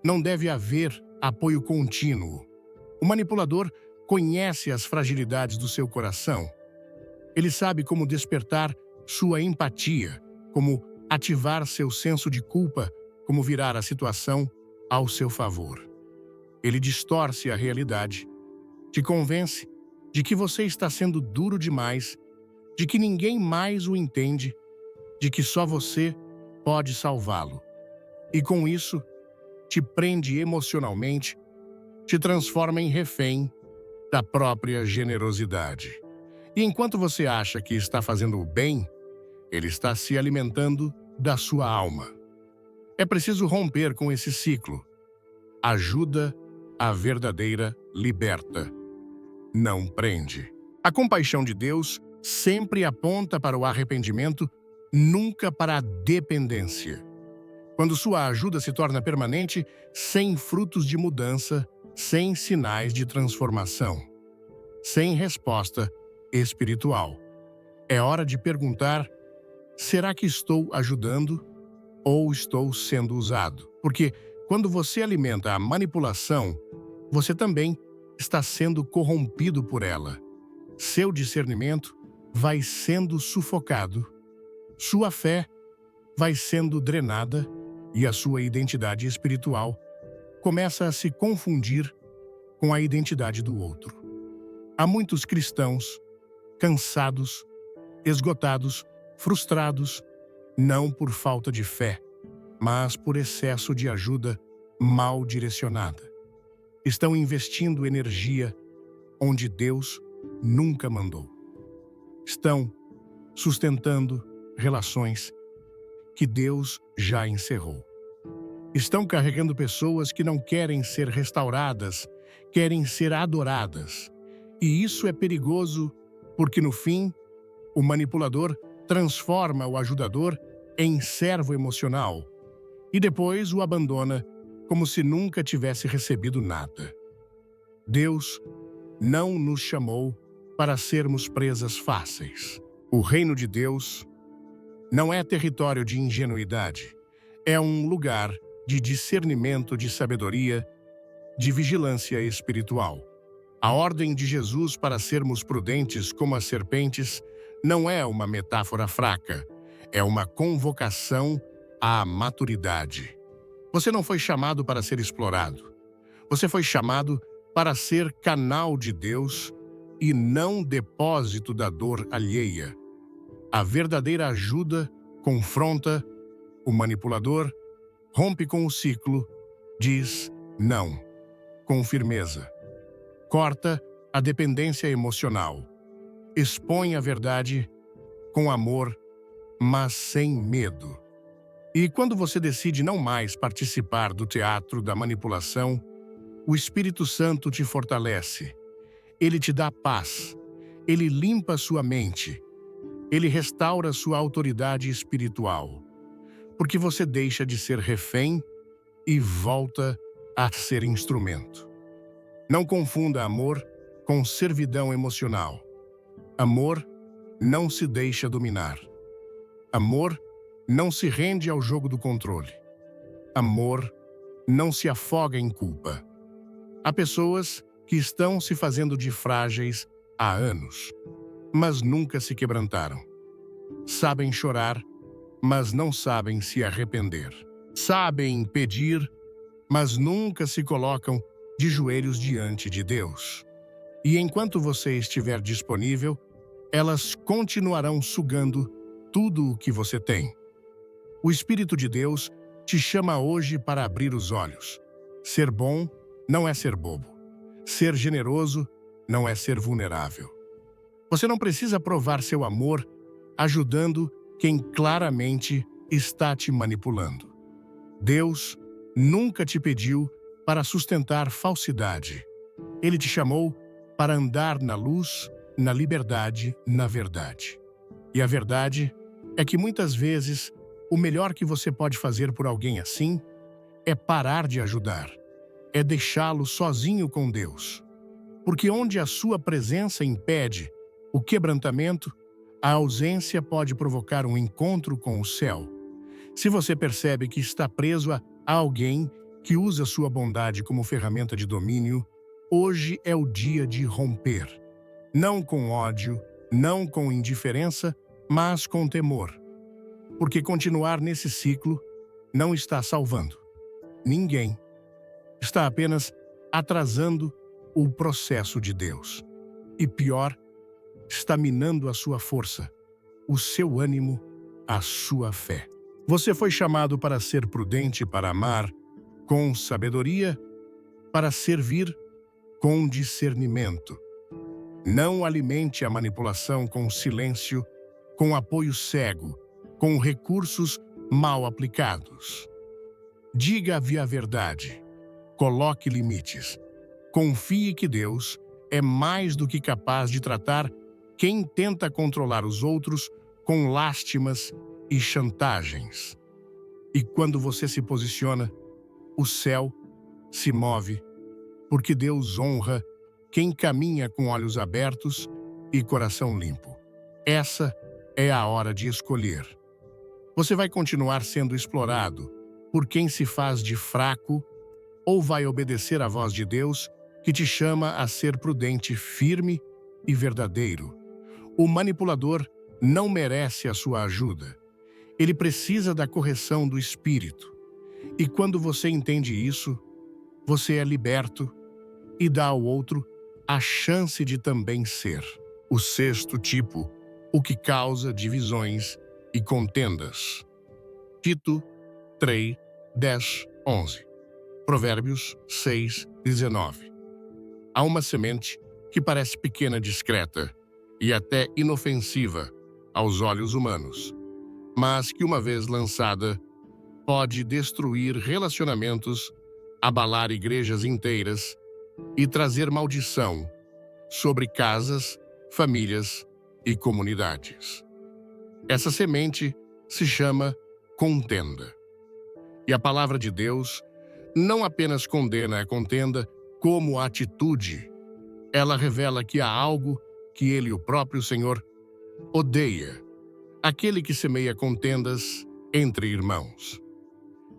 não deve haver apoio contínuo. O manipulador conhece as fragilidades do seu coração. Ele sabe como despertar sua empatia, como ativar seu senso de culpa, como virar a situação ao seu favor. Ele distorce a realidade, te convence de que você está sendo duro demais, de que ninguém mais o entende, de que só você pode salvá-lo. E com isso, te prende emocionalmente, te transforma em refém da própria generosidade. E enquanto você acha que está fazendo o bem, ele está se alimentando da sua alma. É preciso romper com esse ciclo. Ajuda a verdadeira liberta, não prende. A compaixão de Deus sempre aponta para o arrependimento, nunca para a dependência. Quando sua ajuda se torna permanente, sem frutos de mudança, sem sinais de transformação, sem resposta espiritual, é hora de perguntar: será que estou ajudando ou estou sendo usado? Porque quando você alimenta a manipulação, você também está sendo corrompido por ela. Seu discernimento vai sendo sufocado, sua fé vai sendo drenada e a sua identidade espiritual começa a se confundir com a identidade do outro. Há muitos cristãos cansados, esgotados, frustrados, não por falta de fé, mas por excesso de ajuda mal direcionada. Estão investindo energia onde Deus nunca mandou. Estão sustentando relações que Deus já encerrou. Estão carregando pessoas que não querem ser restauradas, querem ser adoradas. E isso é perigoso porque, no fim, o manipulador transforma o ajudador em servo emocional e depois o abandona como se nunca tivesse recebido nada. Deus não nos chamou para sermos presas fáceis. O reino de Deus não é território de ingenuidade, é um lugar de discernimento, de sabedoria, de vigilância espiritual. A ordem de Jesus para sermos prudentes como as serpentes não é uma metáfora fraca, é uma convocação à maturidade. Você não foi chamado para ser explorado. Você foi chamado para ser canal de Deus e não depósito da dor alheia. A verdadeira ajuda confronta o manipulador Rompe com o ciclo, diz não, com firmeza. Corta a dependência emocional. Expõe a verdade com amor, mas sem medo. E quando você decide não mais participar do teatro da manipulação, o Espírito Santo te fortalece. Ele te dá paz. Ele limpa sua mente. Ele restaura sua autoridade espiritual. Porque você deixa de ser refém e volta a ser instrumento. Não confunda amor com servidão emocional. Amor não se deixa dominar. Amor não se rende ao jogo do controle. Amor não se afoga em culpa. Há pessoas que estão se fazendo de frágeis há anos, mas nunca se quebrantaram. Sabem chorar, mas não sabem se arrepender. Sabem pedir, mas nunca se colocam de joelhos diante de Deus. E enquanto você estiver disponível, elas continuarão sugando tudo o que você tem. O Espírito de Deus te chama hoje para abrir os olhos. Ser bom não é ser bobo. Ser generoso não é ser vulnerável. Você não precisa provar seu amor ajudando quem claramente está te manipulando. Deus nunca te pediu para sustentar falsidade. Ele te chamou para andar na luz, na liberdade, na verdade. E a verdade é que muitas vezes o melhor que você pode fazer por alguém assim é parar de ajudar, é deixá-lo sozinho com Deus. Porque onde a sua presença impede o quebrantamento, a ausência pode provocar um encontro com o céu. Se você percebe que está preso a alguém que usa sua bondade como ferramenta de domínio, hoje é o dia de romper. Não com ódio, não com indiferença, mas com temor. Porque continuar nesse ciclo não está salvando ninguém. Está apenas atrasando o processo de Deus. E pior, está minando a sua força, o seu ânimo, a sua fé. Você foi chamado para ser prudente, para amar com sabedoria, para servir com discernimento. Não alimente a manipulação com silêncio, com apoio cego, com recursos mal aplicados. Diga-lhe a verdade. Coloque limites. Confie que Deus é mais do que capaz de tratar quem tenta controlar os outros com lástimas e chantagens. E quando você se posiciona, o céu se move, porque Deus honra quem caminha com olhos abertos e coração limpo. Essa é a hora de escolher. Você vai continuar sendo explorado por quem se faz de fraco ou vai obedecer à voz de Deus que te chama a ser prudente, firme e verdadeiro. O manipulador não merece a sua ajuda. Ele precisa da correção do Espírito. E quando você entende isso, você é liberto e dá ao outro a chance de também ser. O sexto tipo, o que causa divisões e contendas. Tito 3, 10, 11. Provérbios 6, 19. Há uma semente que parece pequena, discreta e até inofensiva aos olhos humanos, mas que uma vez lançada pode destruir relacionamentos, abalar igrejas inteiras e trazer maldição sobre casas, famílias e comunidades. Essa semente se chama contenda. E a palavra de Deus não apenas condena a contenda como atitude, ela revela que há algo que ele, o próprio Senhor, odeia, aquele que semeia contendas entre irmãos.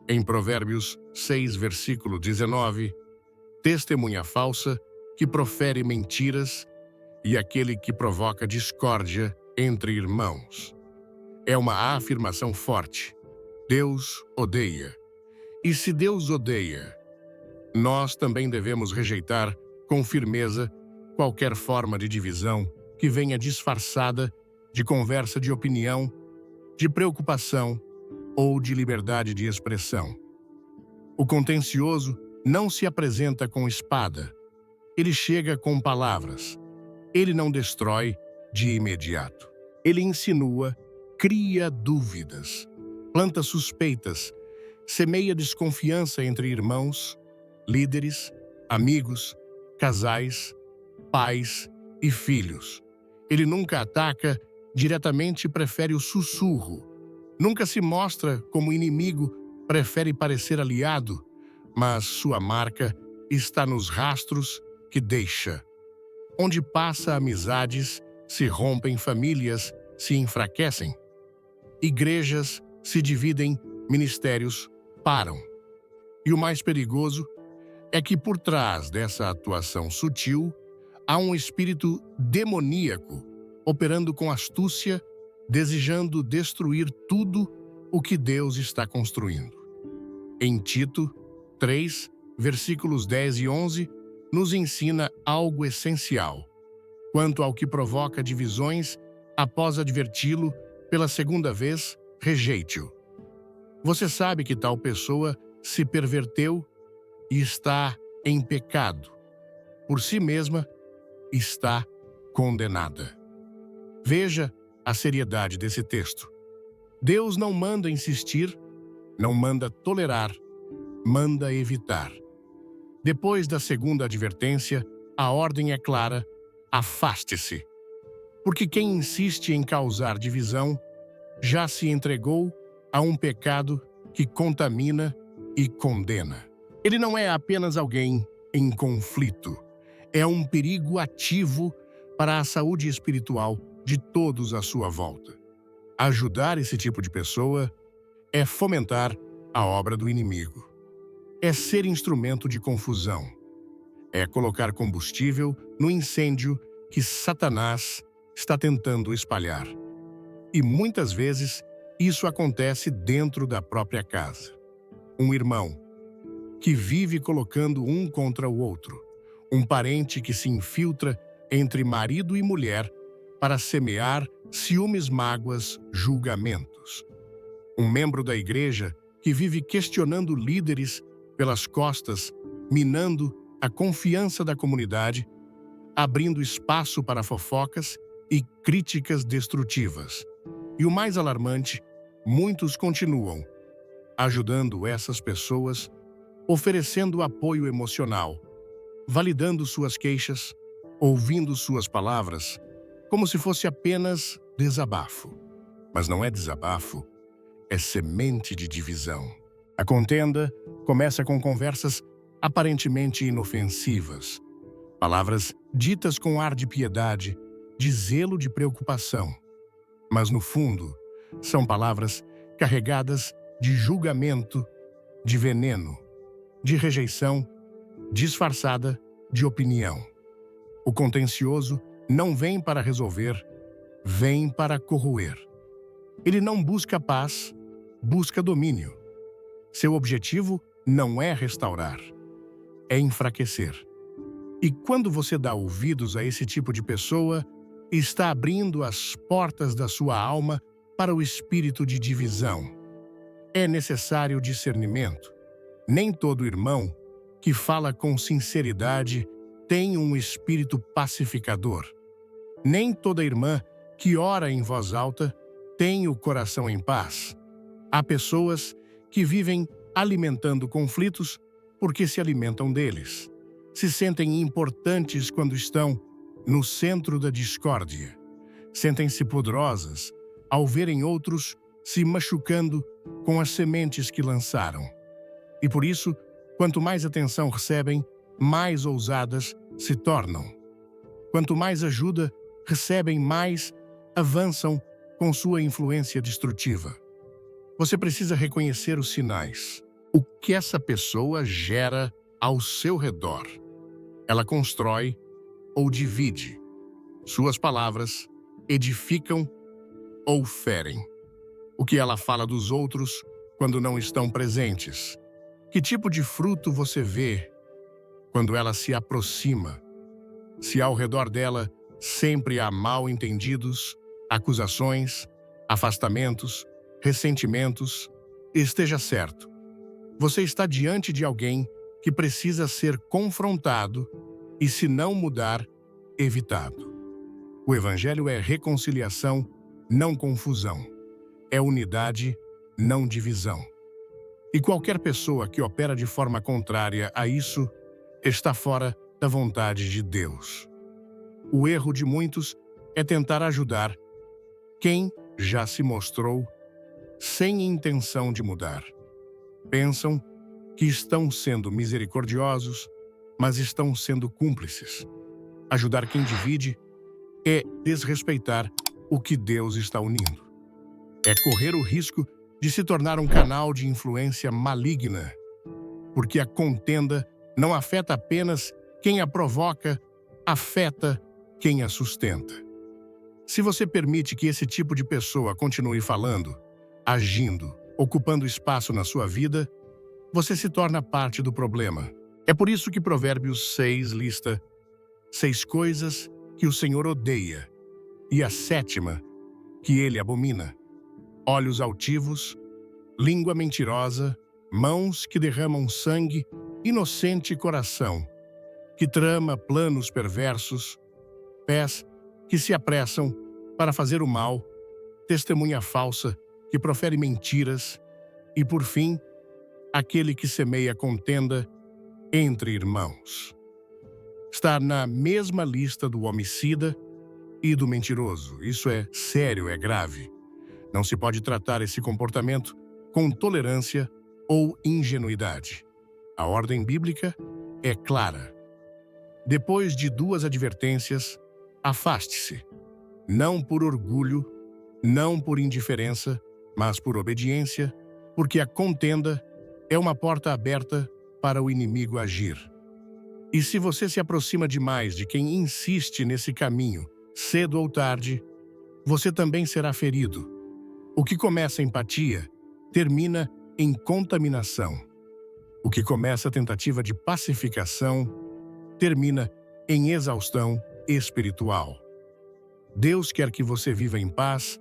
Em Provérbios 6, versículo 19, testemunha falsa que profere mentiras e aquele que provoca discórdia entre irmãos. É uma afirmação forte. Deus odeia. E se Deus odeia, nós também devemos rejeitar com firmeza qualquer forma de divisão que venha disfarçada de conversa de opinião, de preocupação ou de liberdade de expressão. O contencioso não se apresenta com espada. Ele chega com palavras. Ele não destrói de imediato. Ele insinua, cria dúvidas, planta suspeitas, semeia desconfiança entre irmãos, líderes, amigos, casais, pais e filhos. Ele nunca ataca diretamente e prefere o sussurro. Nunca se mostra como inimigo, prefere parecer aliado, mas sua marca está nos rastros que deixa. Onde passa, amizades se rompem, famílias se enfraquecem. Igrejas se dividem, ministérios param. E o mais perigoso é que por trás dessa atuação sutil há um espírito demoníaco operando com astúcia, desejando destruir tudo o que Deus está construindo. Em Tito 3, versículos 10 e 11, nos ensina algo essencial. Quanto ao que provoca divisões, após adverti-lo pela segunda vez, rejeite-o. Você sabe que tal pessoa se perverteu e está em pecado. Por si mesma, está condenada. Veja a seriedade desse texto. Deus não manda insistir, não manda tolerar, manda evitar. Depois da segunda advertência, a ordem é clara: afaste-se. Porque quem insiste em causar divisão já se entregou a um pecado que contamina e condena. Ele não é apenas alguém em conflito, é um perigo ativo para a saúde espiritual de todos à sua volta. Ajudar esse tipo de pessoa é fomentar a obra do inimigo. É ser instrumento de confusão. É colocar combustível no incêndio que Satanás está tentando espalhar. E muitas vezes isso acontece dentro da própria casa. Um irmão que vive colocando um contra o outro. Um parente que se infiltra entre marido e mulher para semear ciúmes, mágoas, julgamentos. Um membro da igreja que vive questionando líderes pelas costas, minando a confiança da comunidade, abrindo espaço para fofocas e críticas destrutivas. E o mais alarmante, muitos continuam ajudando essas pessoas, oferecendo apoio emocional, validando suas queixas, ouvindo suas palavras, como se fosse apenas desabafo. Mas não é desabafo, é semente de divisão. A contenda começa com conversas aparentemente inofensivas, palavras ditas com ar de piedade, de zelo, de preocupação. Mas no fundo, são palavras carregadas de julgamento, de veneno, de rejeição, disfarçada de opinião. O contencioso não vem para resolver, vem para corroer. Ele não busca paz, busca domínio. Seu objetivo não é restaurar, é enfraquecer. E quando você dá ouvidos a esse tipo de pessoa, está abrindo as portas da sua alma para o espírito de divisão. É necessário discernimento. Nem todo irmão que fala com sinceridade tem um espírito pacificador. Nem toda irmã que ora em voz alta tem o coração em paz. Há pessoas que vivem alimentando conflitos porque se alimentam deles. Se sentem importantes quando estão no centro da discórdia. Sentem-se poderosas ao verem outros se machucando com as sementes que lançaram. E por isso, quanto mais atenção recebem, mais ousadas se tornam. Quanto mais ajuda recebem, mais avançam com sua influência destrutiva. Você precisa reconhecer os sinais. O que essa pessoa gera ao seu redor. Ela constrói ou divide. Suas palavras edificam ou ferem. O que ela fala dos outros quando não estão presentes. Que tipo de fruto você vê quando ela se aproxima? Se ao redor dela sempre há mal-entendidos, acusações, afastamentos, ressentimentos, esteja certo. Você está diante de alguém que precisa ser confrontado e, se não mudar, evitado. O Evangelho é reconciliação, não confusão. É unidade, não divisão. E qualquer pessoa que opera de forma contrária a isso está fora da vontade de Deus. O erro de muitos é tentar ajudar quem já se mostrou sem intenção de mudar. Pensam que estão sendo misericordiosos, mas estão sendo cúmplices. Ajudar quem divide é desrespeitar o que Deus está unindo. É correr o risco de se tornar um canal de influência maligna, porque a contenda não afeta apenas quem a provoca, afeta quem a sustenta. Se você permite que esse tipo de pessoa continue falando, agindo, ocupando espaço na sua vida, você se torna parte do problema. É por isso que Provérbios 6 lista 6 coisas que o Senhor odeia e a 7ª que ele abomina: olhos altivos, língua mentirosa, mãos que derramam sangue, inocente coração, que trama planos perversos, pés que se apressam para fazer o mal, testemunha falsa que profere mentiras e, por fim, aquele que semeia contenda entre irmãos. Está na mesma lista do homicida e do mentiroso. Isso é sério, é grave. Não se pode tratar esse comportamento com tolerância ou ingenuidade. A ordem bíblica é clara. Depois de 2 advertências, afaste-se. Não por orgulho, não por indiferença, mas por obediência, porque a contenda é uma porta aberta para o inimigo agir. E se você se aproxima demais de quem insiste nesse caminho, cedo ou tarde, você também será ferido. O que começa em empatia, termina em contaminação. O que começa a tentativa de pacificação, termina em exaustão espiritual. Deus quer que você viva em paz,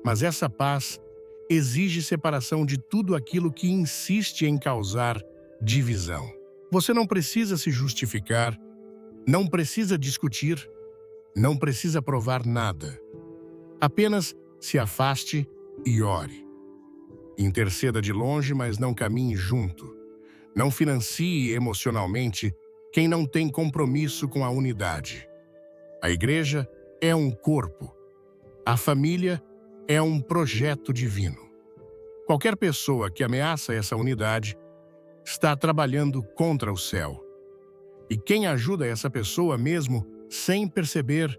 mas essa paz exige separação de tudo aquilo que insiste em causar divisão. Você não precisa se justificar, não precisa discutir, não precisa provar nada. Apenas se afaste e ore. Interceda de longe, mas não caminhe junto. Não financie emocionalmente quem não tem compromisso com a unidade. A igreja é um corpo. A família é um projeto divino. Qualquer pessoa que ameaça essa unidade está trabalhando contra o céu. E quem ajuda essa pessoa mesmo sem perceber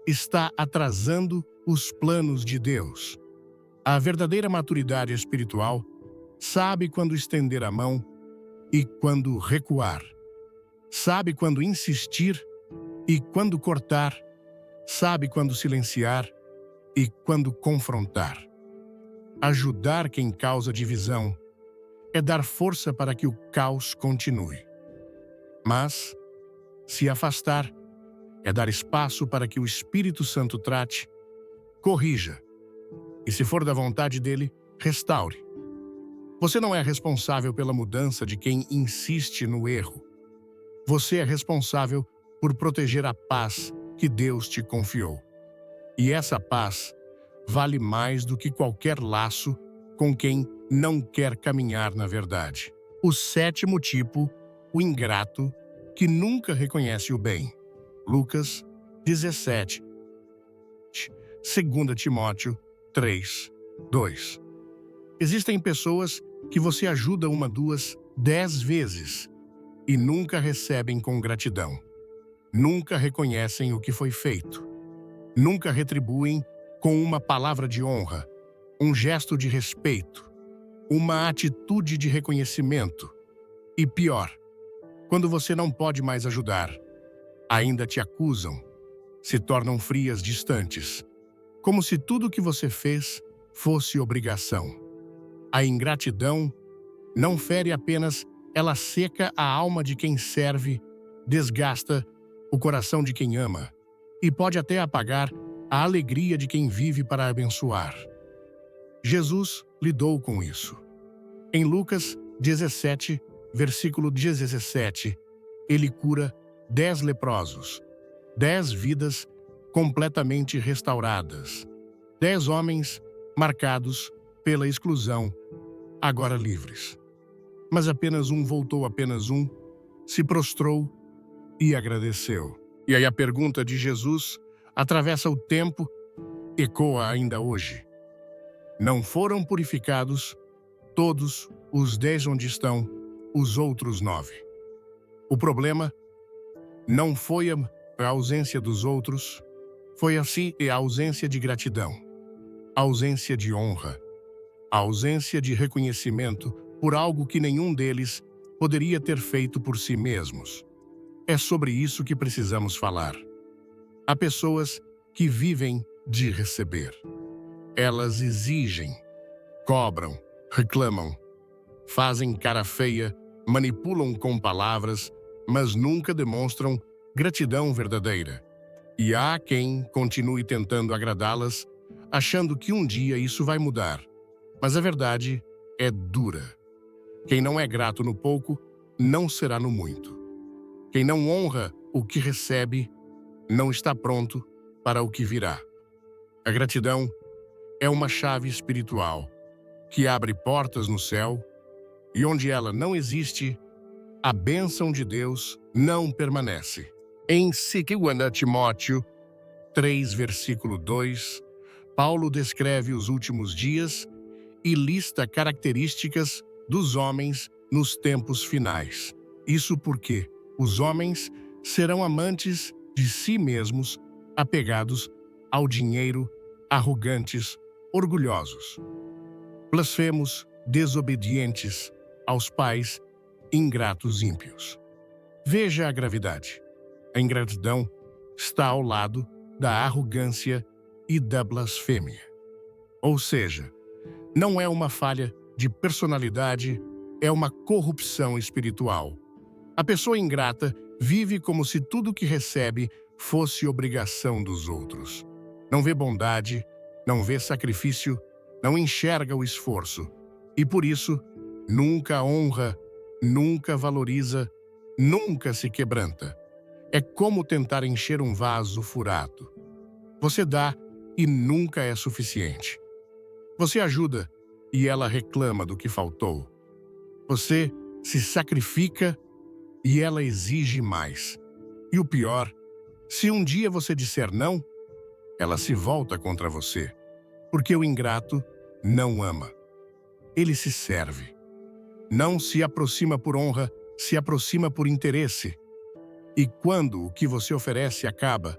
está atrasando os planos de Deus. A verdadeira maturidade espiritual sabe quando estender a mão e quando recuar. Sabe quando insistir e quando cortar. Sabe quando silenciar e quando confrontar. Ajudar quem causa divisão é dar força para que o caos continue. Mas, se afastar, é dar espaço para que o Espírito Santo trate, corrija e, se for da vontade dele, restaure. Você não é responsável pela mudança de quem insiste no erro. Você é responsável por proteger a paz que Deus te confiou. E essa paz vale mais do que qualquer laço com quem não quer caminhar na verdade. O 7º tipo, o ingrato, que nunca reconhece o bem. Lucas 17, 2 Timóteo 3, 2. Existem pessoas que você ajuda 1, 2, 10 vezes e nunca recebem com gratidão. Nunca reconhecem o que foi feito. Nunca retribuem com uma palavra de honra, um gesto de respeito, uma atitude de reconhecimento. E pior, quando você não pode mais ajudar, ainda te acusam, se tornam frias, distantes, como se tudo o que você fez fosse obrigação. A ingratidão não fere apenas, ela seca a alma de quem serve, desgasta o coração de quem ama e pode até apagar a alegria de quem vive para abençoar. Jesus lidou com isso. Em Lucas 17, versículo 17, ele cura 10 leprosos, 10 vidas completamente restauradas, 10 homens marcados pela exclusão, agora livres. Mas apenas um voltou, apenas um se prostrou e agradeceu. E aí a pergunta de Jesus atravessa o tempo, ecoa ainda hoje. Não foram purificados todos os 10 onde estão os outros 9? O problema não foi a ausência dos outros, foi assim a ausência de gratidão, a ausência de honra, a ausência de reconhecimento por algo que nenhum deles poderia ter feito por si mesmos. É sobre isso que precisamos falar. Há pessoas que vivem de receber. Elas exigem, cobram, reclamam, fazem cara feia, manipulam com palavras, mas nunca demonstram gratidão verdadeira. E há quem continue tentando agradá-las, achando que um dia isso vai mudar. Mas a verdade é dura. Quem não é grato no pouco, não será no muito. Quem não honra o que recebe, não está pronto para o que virá. A gratidão é uma chave espiritual que abre portas no céu, e onde ela não existe, a bênção de Deus não permanece. Em 2 Timóteo 3, versículo 2, Paulo descreve os últimos dias e lista características dos homens nos tempos finais. Isso porque os homens serão amantes de si mesmos, apegados ao dinheiro, arrogantes, orgulhosos, blasfemos, desobedientes aos pais, ingratos, ímpios. Veja a gravidade. A ingratidão está ao lado da arrogância e da blasfêmia. Ou seja, não é uma falha de personalidade, é uma corrupção espiritual. A pessoa ingrata vive como se tudo que recebe fosse obrigação dos outros. Não vê bondade, não vê sacrifício, não enxerga o esforço. E por isso, nunca honra, nunca valoriza, nunca se quebranta. É como tentar encher um vaso furado. Você dá e nunca é suficiente. Você ajuda e ela reclama do que faltou. Você se sacrifica e ela exige mais. E o pior, se um dia você disser não, ela se volta contra você. Porque o ingrato não ama. Ele se serve. Não se aproxima por honra, se aproxima por interesse. E quando o que você oferece acaba,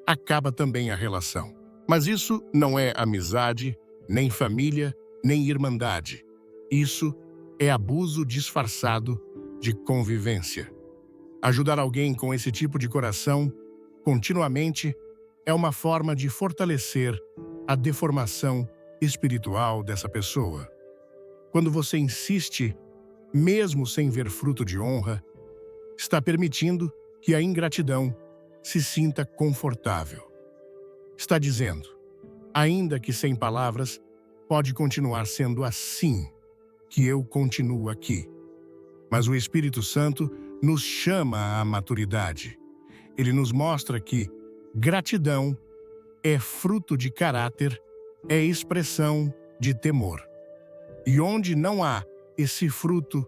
acaba também a relação. Mas isso não é amizade, nem família, nem irmandade. Isso é abuso disfarçado de convivência. Ajudar alguém com esse tipo de coração, continuamente, é uma forma de fortalecer a deformação espiritual dessa pessoa. Quando você insiste, mesmo sem ver fruto de honra, está permitindo que a ingratidão se sinta confortável. Está dizendo, ainda que sem palavras, pode continuar sendo assim, que eu continuo aqui. Mas o Espírito Santo nos chama à maturidade. Ele nos mostra que gratidão é fruto de caráter, é expressão de temor. E onde não há esse fruto,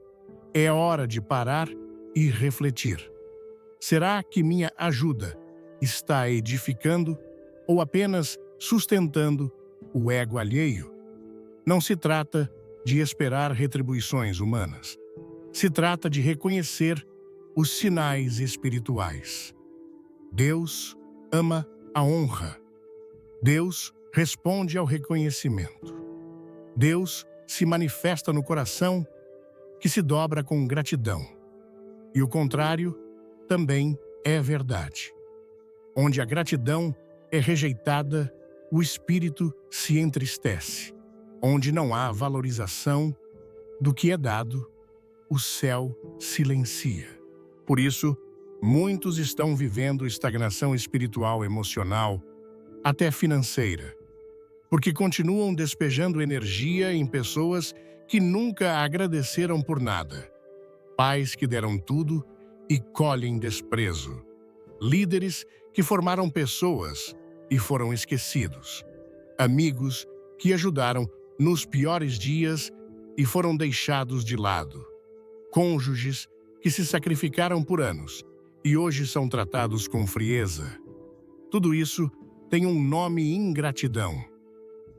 é hora de parar e refletir. Será que minha ajuda está edificando ou apenas sustentando o ego alheio? Não se trata de esperar retribuições humanas. Se trata de reconhecer os sinais espirituais. Deus ama a honra. Deus responde ao reconhecimento. Deus se manifesta no coração que se dobra com gratidão. E o contrário também é verdade. Onde a gratidão é rejeitada, o espírito se entristece. Onde não há valorização do que é dado, o céu silencia. Por isso, muitos estão vivendo estagnação espiritual, emocional, até financeira, porque continuam despejando energia em pessoas que nunca agradeceram por nada, pais que deram tudo e colhem desprezo, líderes que formaram pessoas e foram esquecidos, amigos que ajudaram nos piores dias e foram deixados de lado, cônjuges que se sacrificaram por anos e hoje são tratados com frieza. Tudo isso tem um nome: ingratidão.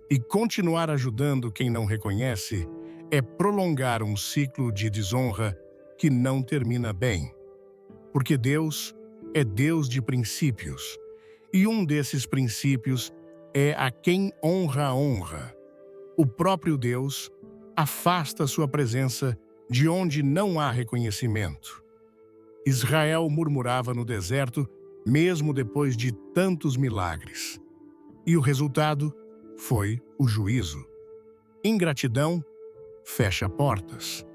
E continuar ajudando quem não reconhece é prolongar um ciclo de desonra que não termina bem. Porque Deus é Deus de princípios, e um desses princípios é: a quem honra, honra. O próprio Deus afasta sua presença de onde não há reconhecimento. Israel murmurava no deserto, mesmo depois de tantos milagres. E o resultado foi o juízo. Ingratidão fecha portas.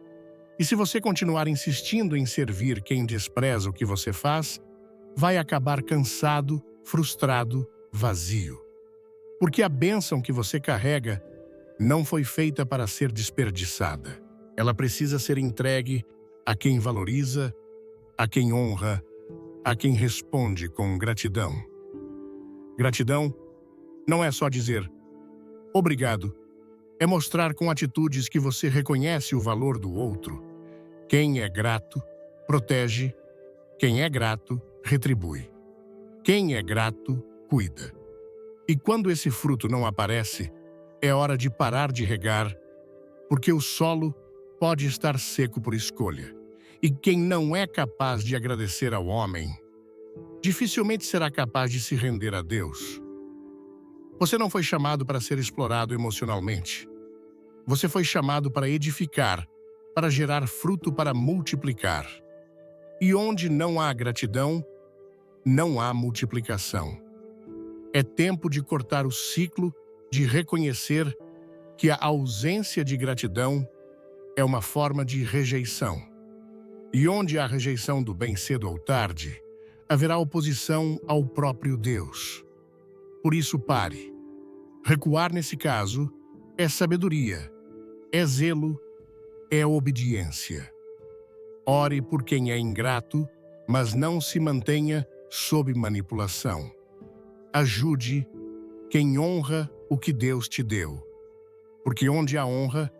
E se você continuar insistindo em servir quem despreza o que você faz, vai acabar cansado, frustrado, vazio. Porque a bênção que você carrega não foi feita para ser desperdiçada. Ela precisa ser entregue a quem valoriza, a quem honra, a quem responde com gratidão. Gratidão não é só dizer obrigado, é mostrar com atitudes que você reconhece o valor do outro. Quem é grato, protege. Quem é grato, retribui. Quem é grato, cuida. E quando esse fruto não aparece, é hora de parar de regar, porque o solo pode estar seco por escolha. E quem não é capaz de agradecer ao homem, dificilmente será capaz de se render a Deus. Você não foi chamado para ser explorado emocionalmente. Você foi chamado para edificar, para gerar fruto, para multiplicar. E onde não há gratidão, não há multiplicação. É tempo de cortar o ciclo, de reconhecer que a ausência de gratidão é uma forma de rejeição. E onde há rejeição do bem cedo ou tarde, haverá oposição ao próprio Deus. Por isso, pare. Recuar nesse caso é sabedoria, é zelo, é obediência. Ore por quem é ingrato, mas não se mantenha sob manipulação. Ajude quem honra o que Deus te deu. Porque onde há honra,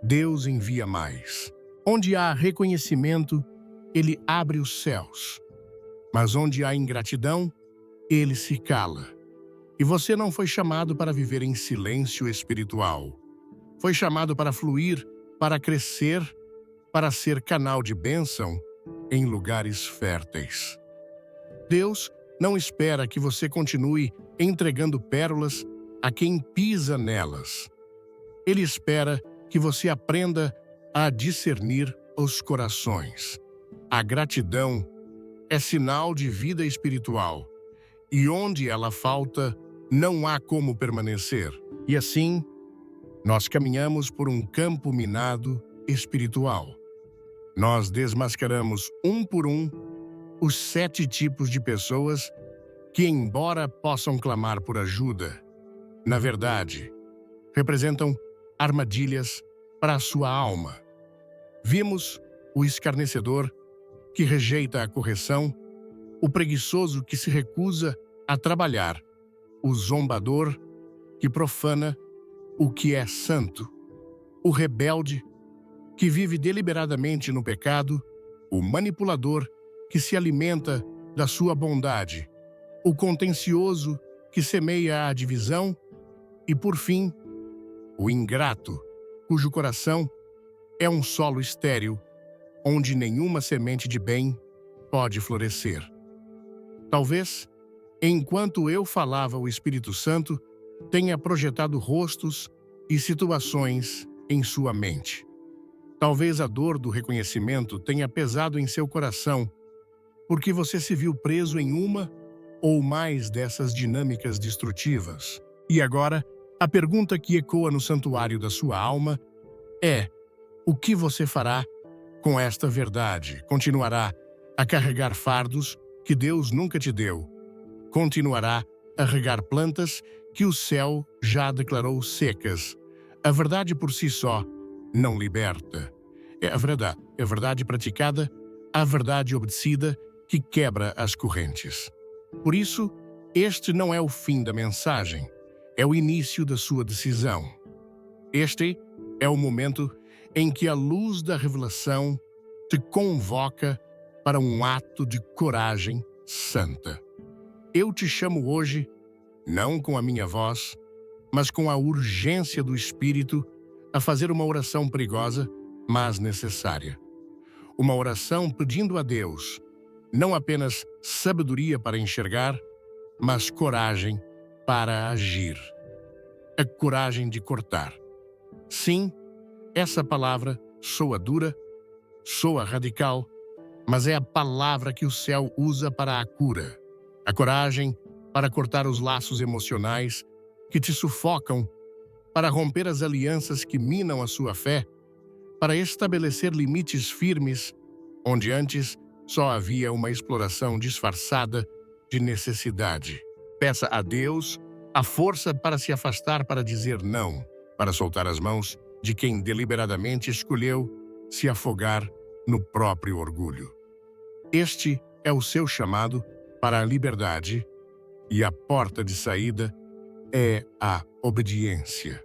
Deus envia mais. Onde há reconhecimento, Ele abre os céus. Mas onde há ingratidão, Ele se cala. E você não foi chamado para viver em silêncio espiritual. Foi chamado para fluir, para crescer, para ser canal de bênção em lugares férteis. Deus não espera que você continue entregando pérolas a quem pisa nelas. Ele espera que você aprenda a discernir os corações. A gratidão é sinal de vida espiritual, e onde ela falta, não há como permanecer. E assim, nós caminhamos por um campo minado espiritual. Nós desmascaramos um por um os 7 tipos de pessoas que, embora possam clamar por ajuda, na verdade, representam armadilhas para a sua alma. Vimos o escarnecedor que rejeita a correção, o preguiçoso que se recusa a trabalhar, o zombador que profana o que é santo, o rebelde que vive deliberadamente no pecado, o manipulador que se alimenta da sua bondade, o contencioso que semeia a divisão e, por fim, o ingrato, cujo coração é um solo estéril, onde nenhuma semente de bem pode florescer. Talvez, enquanto eu falava, o Espírito Santo tenha projetado rostos e situações em sua mente. Talvez a dor do reconhecimento tenha pesado em seu coração, porque você se viu preso em uma ou mais dessas dinâmicas destrutivas. E agora, a pergunta que ecoa no santuário da sua alma é: o que você fará com esta verdade? Continuará a carregar fardos que Deus nunca te deu? Continuará a regar plantas que o céu já declarou secas? A verdade por si só não liberta. É a verdade praticada, a verdade obedecida que quebra as correntes. Por isso, este não é o fim da mensagem, é o início da sua decisão. Este é o momento em que a luz da revelação te convoca para um ato de coragem santa. Eu te chamo hoje, não com a minha voz, mas com a urgência do Espírito, a fazer uma oração perigosa, mas necessária. Uma oração pedindo a Deus, não apenas sabedoria para enxergar, mas coragem para agir. A coragem de cortar. Sim, essa palavra soa dura, soa radical, mas é a palavra que o céu usa para a cura. A coragem para cortar os laços emocionais que te sufocam, para romper as alianças que minam a sua fé, para estabelecer limites firmes, onde antes só havia uma exploração disfarçada de necessidade. Peça a Deus a força para se afastar, para dizer não, para soltar as mãos de quem deliberadamente escolheu se afogar no próprio orgulho. Este é o seu chamado para a liberdade e a porta de saída é a obediência.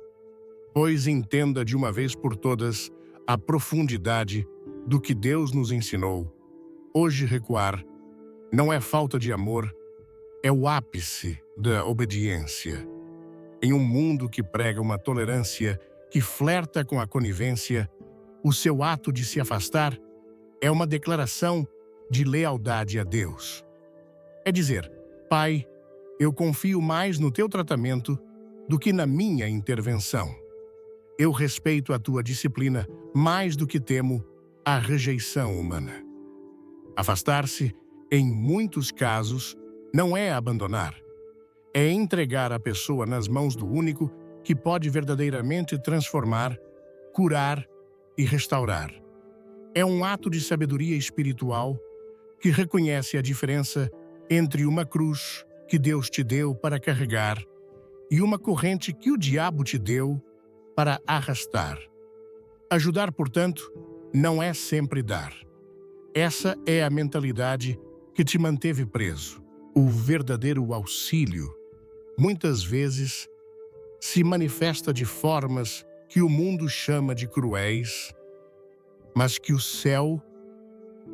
Pois entenda de uma vez por todas a profundidade do que Deus nos ensinou. Hoje recuar não é falta de amor, é o ápice da obediência. Em um mundo que prega uma tolerância que flerta com a conivência, o seu ato de se afastar é uma declaração de lealdade a Deus. É dizer, Pai, eu confio mais no teu tratamento do que na minha intervenção. Eu respeito a tua disciplina mais do que temo a rejeição humana. Afastar-se, em muitos casos, não é abandonar. É entregar a pessoa nas mãos do único que pode verdadeiramente transformar, curar e restaurar. É um ato de sabedoria espiritual que reconhece a diferença entre uma cruz que Deus te deu para carregar e uma corrente que o diabo te deu para arrastar. Ajudar, portanto, não é sempre dar. Essa é a mentalidade que te manteve preso. O verdadeiro auxílio, muitas vezes, se manifesta de formas que o mundo chama de cruéis, mas que o céu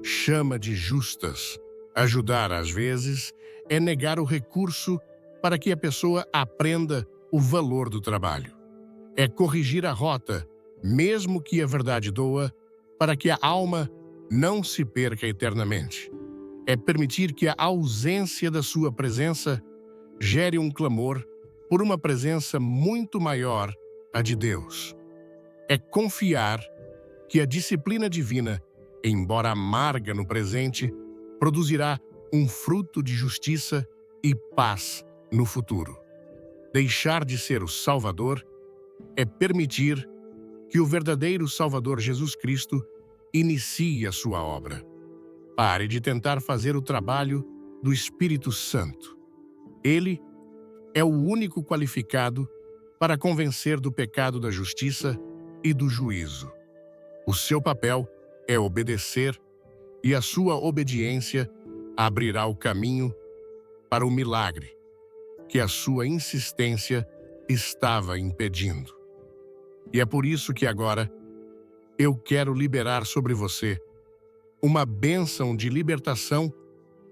chama de justas. Ajudar, às vezes, é negar o recurso para que a pessoa aprenda o valor do trabalho. É corrigir a rota, mesmo que a verdade doa, para que a alma não se perca eternamente. É permitir que a ausência da sua presença gere um clamor por uma presença muito maior, a de Deus. É confiar que a disciplina divina, embora amarga no presente, produzirá um fruto de justiça e paz no futuro. Deixar de ser o Salvador é permitir que o verdadeiro Salvador Jesus Cristo inicie a sua obra. Pare de tentar fazer o trabalho do Espírito Santo. Ele é o único qualificado para convencer do pecado, da justiça e do juízo. O seu papel é obedecer e a sua obediência abrirá o caminho para o milagre que a sua insistência estava impedindo. E é por isso que agora eu quero liberar sobre você uma bênção de libertação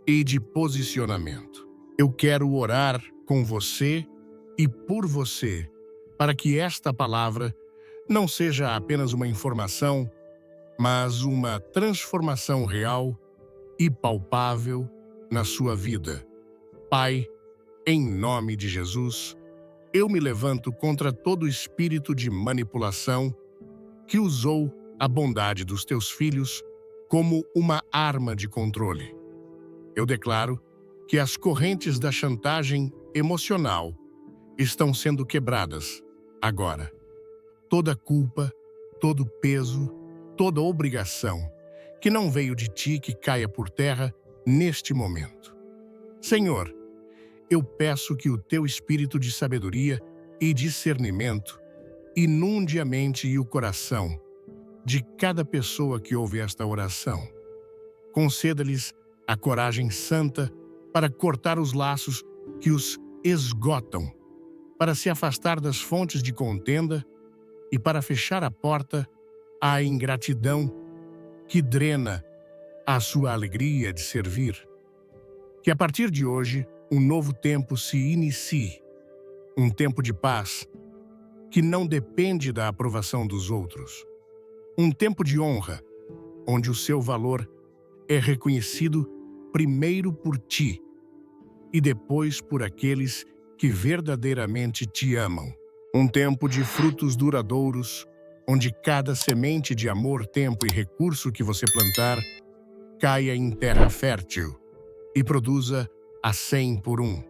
e de posicionamento. Eu quero orar com você e por você para que esta palavra não seja apenas uma informação, mas uma transformação real e palpável na sua vida. Pai, em nome de Jesus, eu me levanto contra todo espírito de manipulação que usou a bondade dos teus filhos como uma arma de controle. Eu declaro que as correntes da chantagem emocional estão sendo quebradas agora. Toda culpa, todo peso, toda obrigação que não veio de ti que caia por terra neste momento. Senhor, eu peço que o teu espírito de sabedoria e discernimento inunde a mente e o coração de cada pessoa que ouve esta oração. Conceda-lhes a coragem santa para cortar os laços que os esgotam, para se afastar das fontes de contenda e para fechar a porta à ingratidão que drena a sua alegria de servir. Que a partir de hoje, um novo tempo se inicie, um tempo de paz que não depende da aprovação dos outros. Um tempo de honra, onde o seu valor é reconhecido primeiro por ti e depois por aqueles que verdadeiramente te amam. Um tempo de frutos duradouros, onde cada semente de amor, tempo e recurso que você plantar caia em terra fértil e produza a 100 por 1.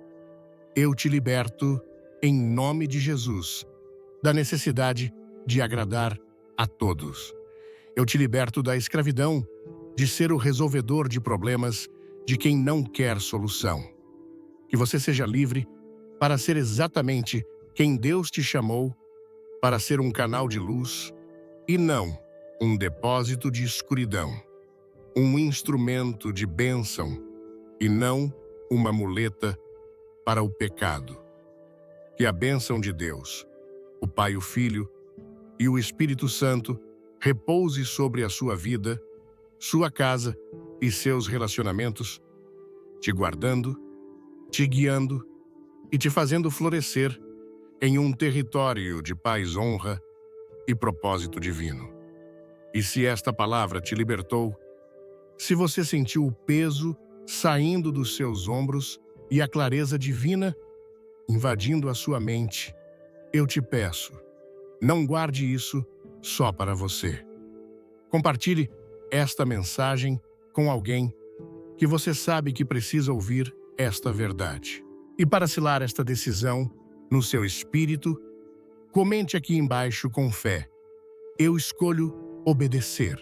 Eu te liberto, em nome de Jesus, da necessidade de agradar a todos. Eu te liberto da escravidão de ser o resolvedor de problemas de quem não quer solução. Que você seja livre para ser exatamente quem Deus te chamou, para ser um canal de luz e não um depósito de escuridão, um instrumento de bênção e não uma muleta para o pecado. Que a bênção de Deus, o Pai, o Filho e o Espírito Santo repouse sobre a sua vida, sua casa e seus relacionamentos, te guardando, te guiando e te fazendo florescer em um território de paz, honra e propósito divino. E se esta palavra te libertou, se você sentiu o peso saindo dos seus ombros e a clareza divina invadindo a sua mente, eu te peço, não guarde isso só para você. Compartilhe esta mensagem com alguém que você sabe que precisa ouvir esta verdade. E para selar esta decisão no seu espírito, comente aqui embaixo com fé: eu escolho obedecer.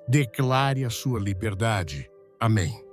Declare a sua liberdade. Amém.